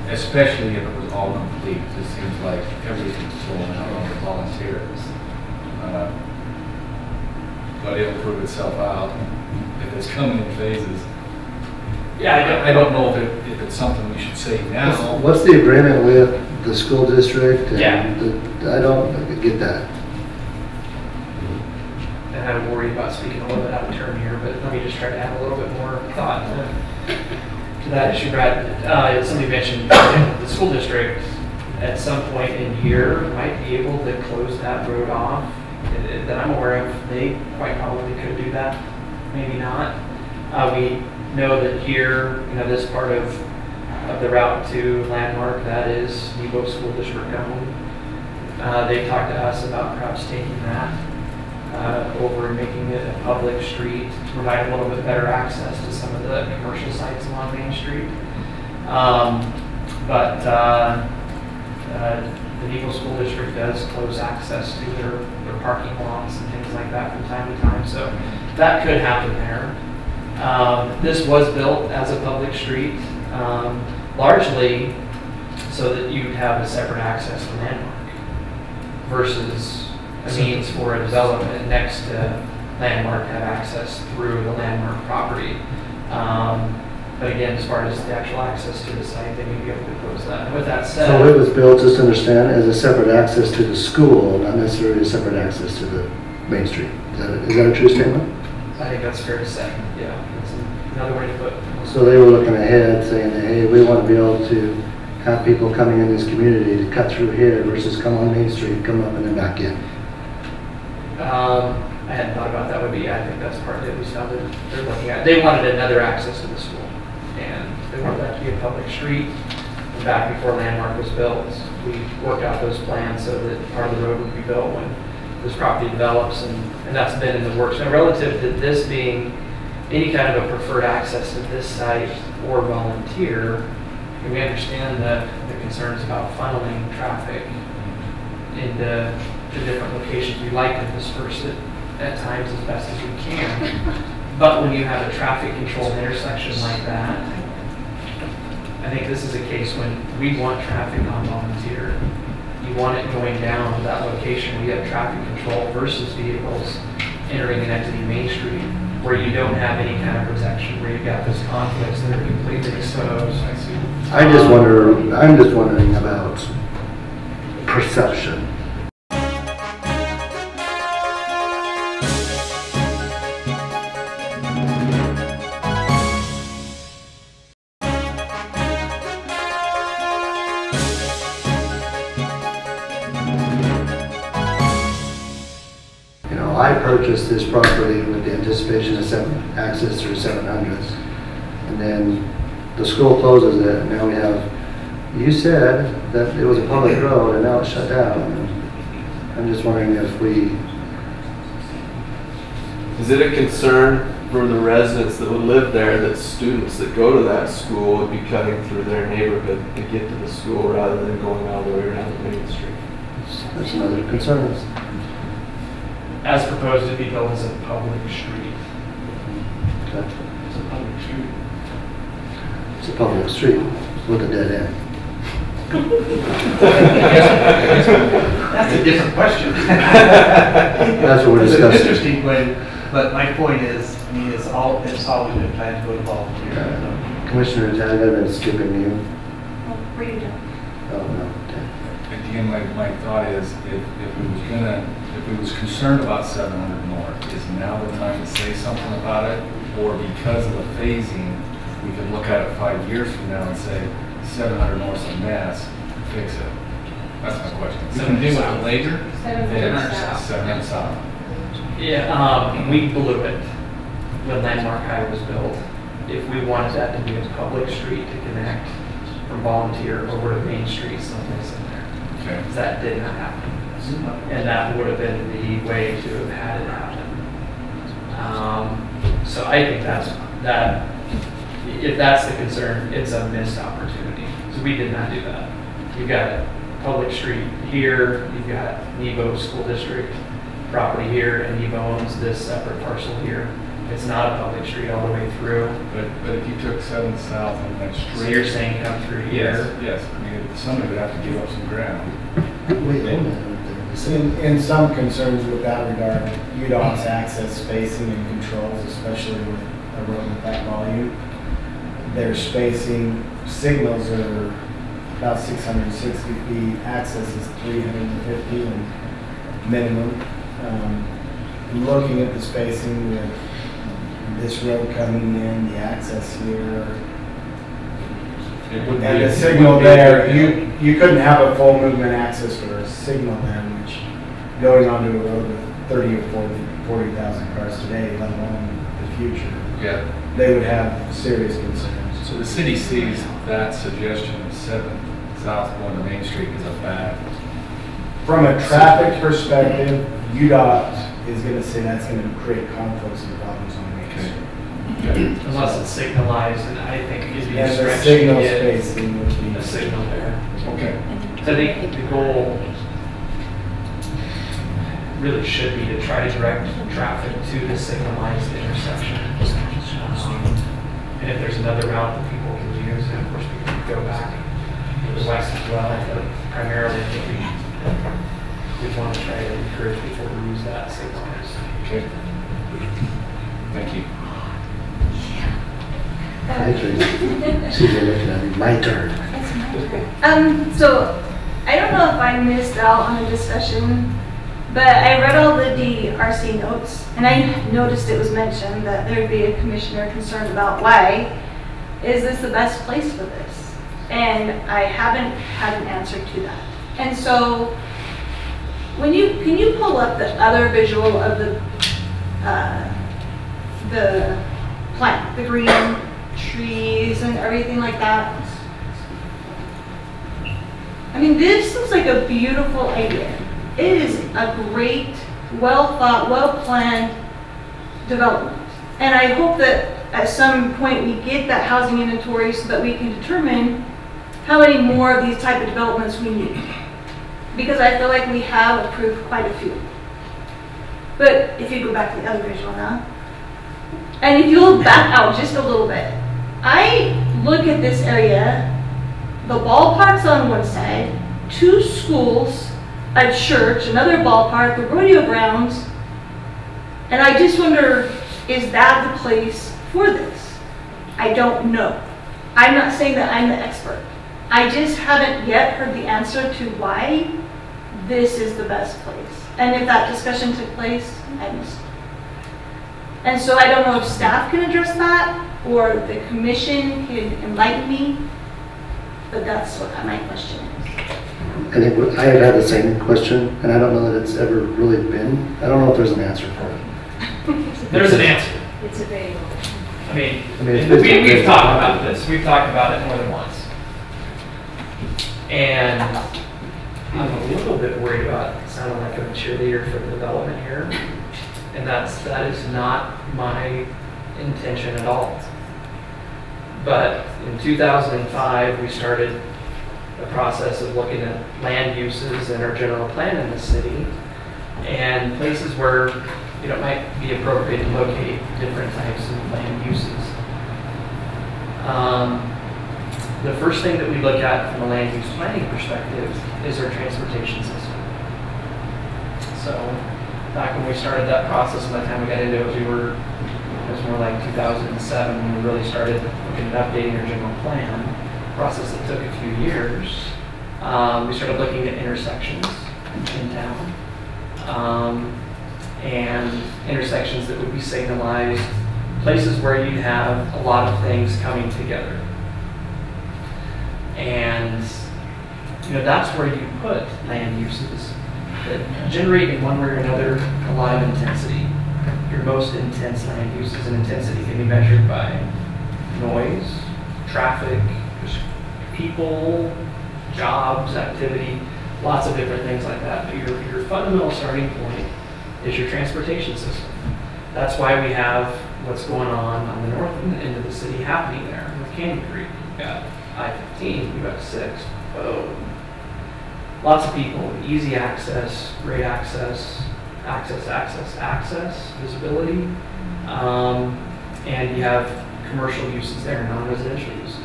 Especially if it was all complete. It just seems like everything's going out on the volunteers. but it'll prove itself out if it's coming in phases. Yeah, I don't know if it's something we should say now. What's the agreement with the school district? And Yeah. I don't get that. And I'm worried about speaking a little bit out of turn here, but let me just try to add a little bit more thought to that issue, Brad. Somebody mentioned the school district at some point in here might be able to close that road off. That I'm aware of, they quite probably could do that, maybe not. We know that here, this part of the route to Landmark, that is Nebo School District owned. They talked to us about perhaps taking that over and making it a public street to provide a little bit better access to some of the commercial sites along Main Street. The Nebo School District does close access to their parking lots and things like that from time to time, so that could happen there. This was built as a public street, largely so that you'd have a separate access to Landmark versus a means for a development next to Landmark have access through the Landmark property. But again, as far as the actual access to the site, they may be able to close that. And with that said, So it was built, just to understand, as a separate access to the school, not necessarily a separate access to the Main Street. Is that a true statement? I think that's fair to say. Yeah, that's another way to put it. So they were looking ahead, saying that, hey, we want to be able to have people coming in this community to cut through here versus come on Main Street, come up and then back in. I hadn't thought about that. Would be. I think that's part of it. We saw that they're looking at. They wanted another access to the school, and they wanted that to be a public street. And back before Landmark was built, we worked out those plans so that part of the road would be built when this property develops, and that's been in the works. Now, relative to this being any kind of a preferred access to this site or volunteer, we understand the concerns about funneling traffic into the different locations. We like to disperse it at times as best as we can. But when you have a traffic controlled intersection like that, I think this is a case when we want traffic on volunteer. You want it going down to that location where you have traffic control versus vehicles entering and exiting Main Street, where you don't have any kind of protection, where you've got those conflicts that are completely exposed. I'm just wondering about perception. I purchased this property with the anticipation of access through 700s. And then the school closes it, and now we have, you said that it was a public road and now it's shut down. And I'm just wondering if we... Is it a concern for the residents that would live there that students that go to that school would be cutting through their neighborhood to get to the school rather than going all the way around the Main Street? That's another concern. As proposed to be built as a public street. Okay. It's a public street. It's a public street with a dead end. That's a different question. That's what we're discussing. It's an interesting point, but my point is, I mean, it's always been planned to go to volunteer. So. Commissioner Tag, I've been skipping you. Were you done? Oh, no. Okay. Again, my thought is, if we was concerned about 700 North, is now the time to say something about it? Or because of the phasing, we could look at it 5 years from now and say, 700 North's a mess, fix it? That's my question. We can deal with it later. 700 South. Yeah, we blew it when Landmark High was built. If we wanted that to be a public street to connect from Volunteer over to Main Street, someplace in there. Okay. That did not happen. And that would have been the way to have had it happen. So I think that if that's the concern, it's a missed opportunity. So we did not do that. You've got a public street here, you've got Nebo School District property here, and Nebo owns this separate parcel here. It's not a public street all the way through. But if you took 7th South and went straight... So you're saying come through here? Yes. I mean, somebody would have to give up some ground. We own that right there. In some concerns with that regard, UDOT's access spacing and controls, especially with a road with that volume, their spacing signals are about 660 feet, access is 350 and minimum. Looking at the spacing with this road coming in, the access here, and the signal there, you couldn't have a full movement access for a signal there, which going onto a road with 30 or 40,000 cars today, let alone the future, they would have serious concerns. So the city sees that suggestion of 7 South going to Main Street as a bad. From a traffic perspective, UDOT is going to say that's going to create conflicts and problems on Main Street. Unless it's signalized, and I think it'd be a And the stretch to signal get spacing would be a signal there. Okay. So I think the goal really should be to try to direct traffic to the signalized intersection. And if there's another route that people can use, and of course we can go back to the west as well, but primarily I think we want to try to encourage people to use that signalized. Okay. Thank you. Hi, Tracy. She's looking at me. My turn. So I don't know if I missed out on a discussion, but I read all the DRC notes, and I noticed it was mentioned that there'd be a commissioner concerned about why is this the best place for this? And I haven't had an answer to that. And so can you pull up the other visual of the plant, the green trees and everything like that? I mean, this looks like a beautiful idea. It is a great, well thought, well planned development. And I hope that at some point we get that housing inventory so that we can determine how many more of these type of developments we need. Because I feel like we have approved quite a few. But if you go back to the other visual now, and if you'll back out just a little bit, I look at this area, the ballpark's on one side, 2 schools, a church, another ballpark, the rodeo grounds, and I just wonder, is that the place for this? I don't know. I'm not saying that I'm the expert. I just haven't yet heard the answer to why this is the best place. And if that discussion took place, I missed it. And so I don't know if staff can address that or the commission can enlighten me, but that's what my question is. I think I have had the same question, and I don't know that it's ever really been. I don't know if there's an answer for it. There's an answer. It's available. I mean it's been we've talked about this. We've talked about it more than once. And I'm a little bit worried about sounding like a cheerleader for the development here. And that is not my intention at all. But in 2005, we started the process of looking at land uses in our general plan in the city and places where it might be appropriate to locate different types of land uses. The first thing that we look at from a land use planning perspective is our transportation system. So back when we started that process, by the time we got into it, it was more like 2007 when we really started looking at updating our general plan, a process that took a few years. We started looking at intersections in town, and intersections that would be signalized, places where you'd have a lot of things coming together. And that's where you put land uses that generate in one way or another a lot of intensity. Your most intense land uses and intensity can be measured by noise, traffic, just people, jobs, activity, lots of different things like that. But your fundamental starting point is your transportation system. That's why we have what's going on the north end of the city happening there with Candy Creek. You've got I-15, you've got 6, whoa. Lots of people, easy access, great access, visibility. And you have commercial uses there, non-residential uses.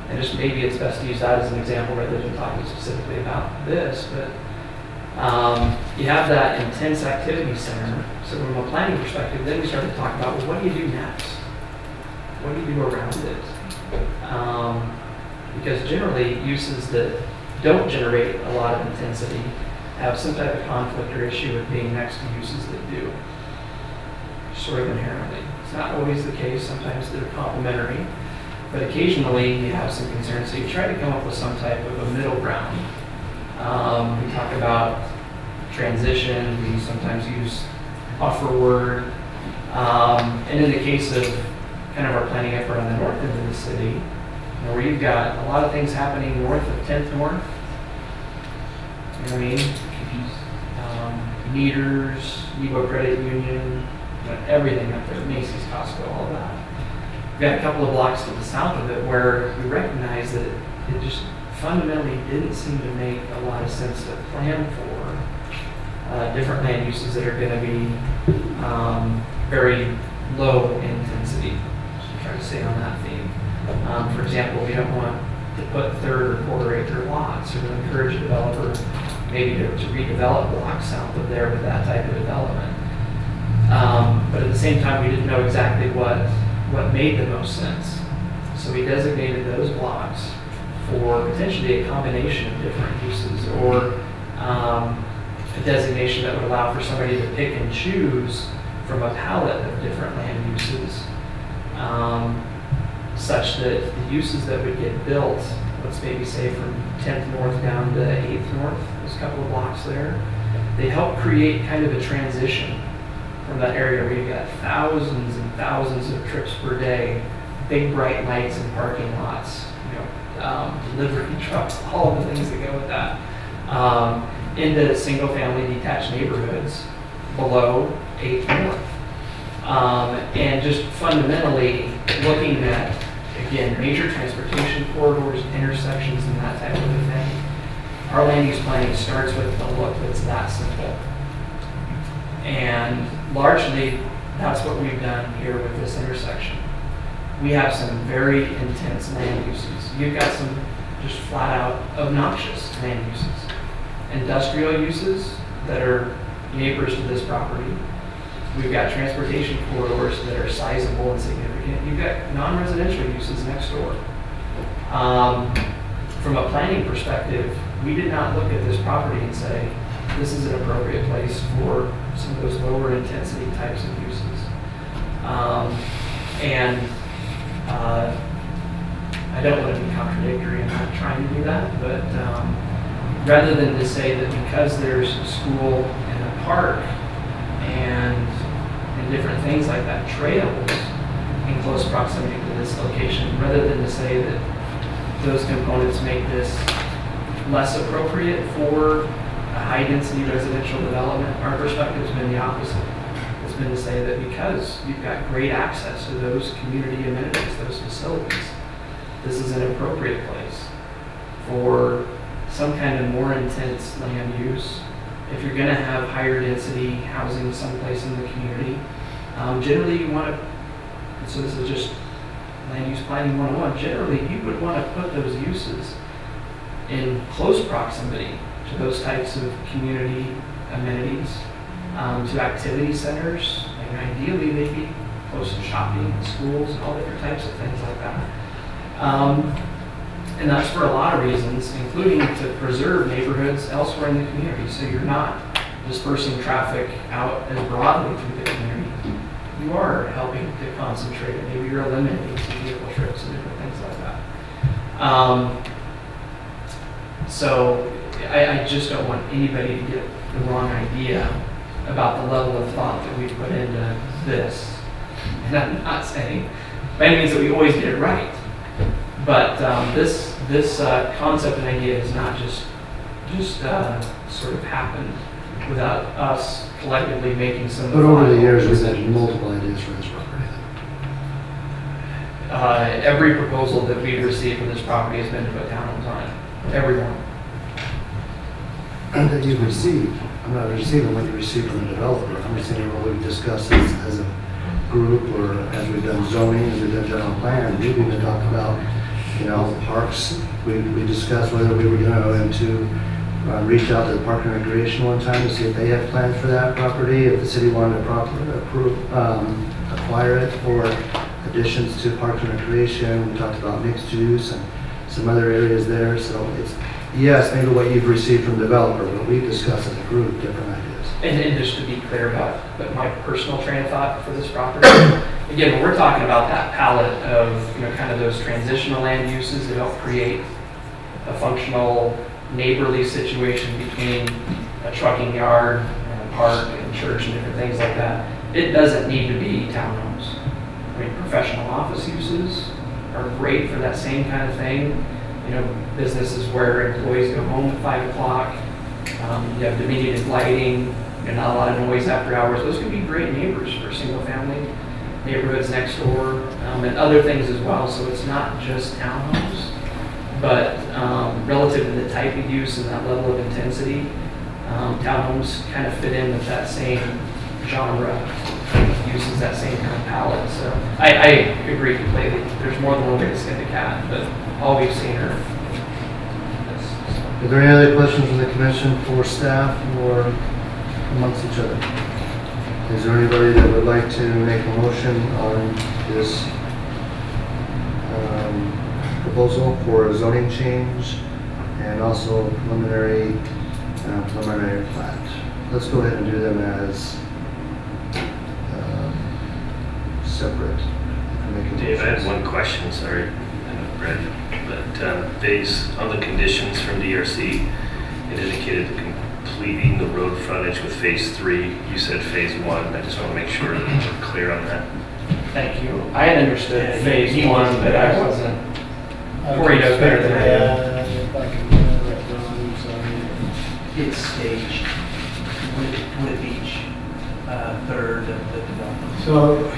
And just maybe it's best to use that as an example rather than talking specifically about this, but You have that intense activity center. So from a planning perspective, then we start to talk about, well, what do you do next? What do you do around it? Because generally, uses that don't generate a lot of intensity have some type of conflict or issue with being next to uses that do, sort of inherently. It's not always the case. Sometimes they're complementary, but occasionally you have some concerns. So you try to come up with some type of a middle ground. We talk about transition. We sometimes use buffer word. And in the case of kind of our planning effort on the north end of the city, where you've got a lot of things happening north of 10th North. You know what I mean? Meters, Nebo Credit Union, everything up there, Macy's, Costco, all that. We've got a couple of blocks to the south of it where we recognize that it just fundamentally didn't seem to make a lot of sense to plan for different land uses that are going to be very low intensity. So try to stay on that theme. For example, we don't want to put third or quarter acre lots or to encourage a developer maybe to redevelop blocks south of there with that type of development. But at the same time, we didn't know exactly what made the most sense. So we designated those blocks for potentially a combination of different uses, or a designation that would allow for somebody to pick and choose from a palette of different land uses, such that the uses that would get built, let's maybe say from 10th North down to 8th North, there's a couple of blocks there, they help create kind of a transition from that area where you've got thousands and thousands of trips per day, big bright lights and parking lots, delivery trucks, all of the things that go with that, into single family detached neighborhoods below 8th North. And just fundamentally looking at, again, major transportation corridors, intersections, and that type of a thing. Our land use planning starts with a look that's that simple. And largely, that's what we've done here with this intersection. We have some very intense land uses. You've got some just flat out obnoxious land uses. Industrial uses that are neighbors to this property. We've got transportation corridors that are sizable and significant. You've got non-residential uses next door. From a planning perspective, we did not look at this property and say, this is an appropriate place for some of those lower intensity types of uses. I don't want to be contradictory, I'm not trying to do that, but rather than to say that because there's a school and a park and different things like that, trails in close proximity to this location, rather than to say that those components make this less appropriate for a high-density residential development, our perspective has been the opposite. It's been to say that because you've got great access to those community amenities, those facilities, this is an appropriate place for some kind of more intense land use. If you're going to have higher density housing someplace in the community, generally you want to, so this is just land use planning 101, generally you would want to put those uses in close proximity to those types of community amenities, to activity centers, and ideally they'd be close to shopping, schools, and all different types of things like that. And that's for a lot of reasons, including to preserve neighborhoods elsewhere in the community, so you're not dispersing traffic out as broadly through the community. You are helping to concentrate it. Maybe you're eliminating some vehicle trips and different things like that. So I just don't want anybody to get the wrong idea about the level of thought that we put into this. And I'm not saying by any means that we always get it right, but this concept and idea has not just sort of happened without us collectively making some. But over the years, we've had multiple ideas for this property. Every proposal that we've received for this property has been to put townhomes on it. Every one. That you've received. I'm not receiving what you received from the developer. I'm receiving what we've discussed as a group, or as we've done zoning, as we've done general plan. We've even talked about, parks. We discussed whether we were going to go into reached out to the Park and Recreation one time to see if they had plans for that property, if the city wanted to acquire it for additions to Parks and Recreation. We talked about mixed use and some other areas there. So it's, yes, maybe what you've received from the developer, but we've discussed as a group different ideas. And just to be clear about my personal train of thought for this property, again, when we're talking about that palette of, kind of those transitional land uses that help create a functional neighborly situation between a trucking yard and a park and church and different things like that, it doesn't need to be townhomes. I mean, professional office uses are great for that same kind of thing. Businesses where employees go home at 5 o'clock, you have diminutive lighting, and not a lot of noise after hours. Those can be great neighbors for single family neighborhoods next door, and other things as well. So it's not just townhomes, but relative to the type of use and that level of intensity, townhomes kind of fit in with that same genre, uses that same kind of palette. So I agree completely. There's more than one way to skin the cat, but all we've seen are. Are there any other questions from the commission for staff or amongst each other? Is there anybody that would like to make a motion on this proposal for a zoning change and also preliminary plat? Let's go ahead and do them as separate. Dave, I had one question, sorry, Brett, but phase, on the conditions from DRC, it indicated completing the road frontage with phase 3. You said phase 1. I just want to make sure we're clear on that. Thank you. I had understood phase 1, but I wasn't. Corey knows better than I do. It's staged with each third of the development. So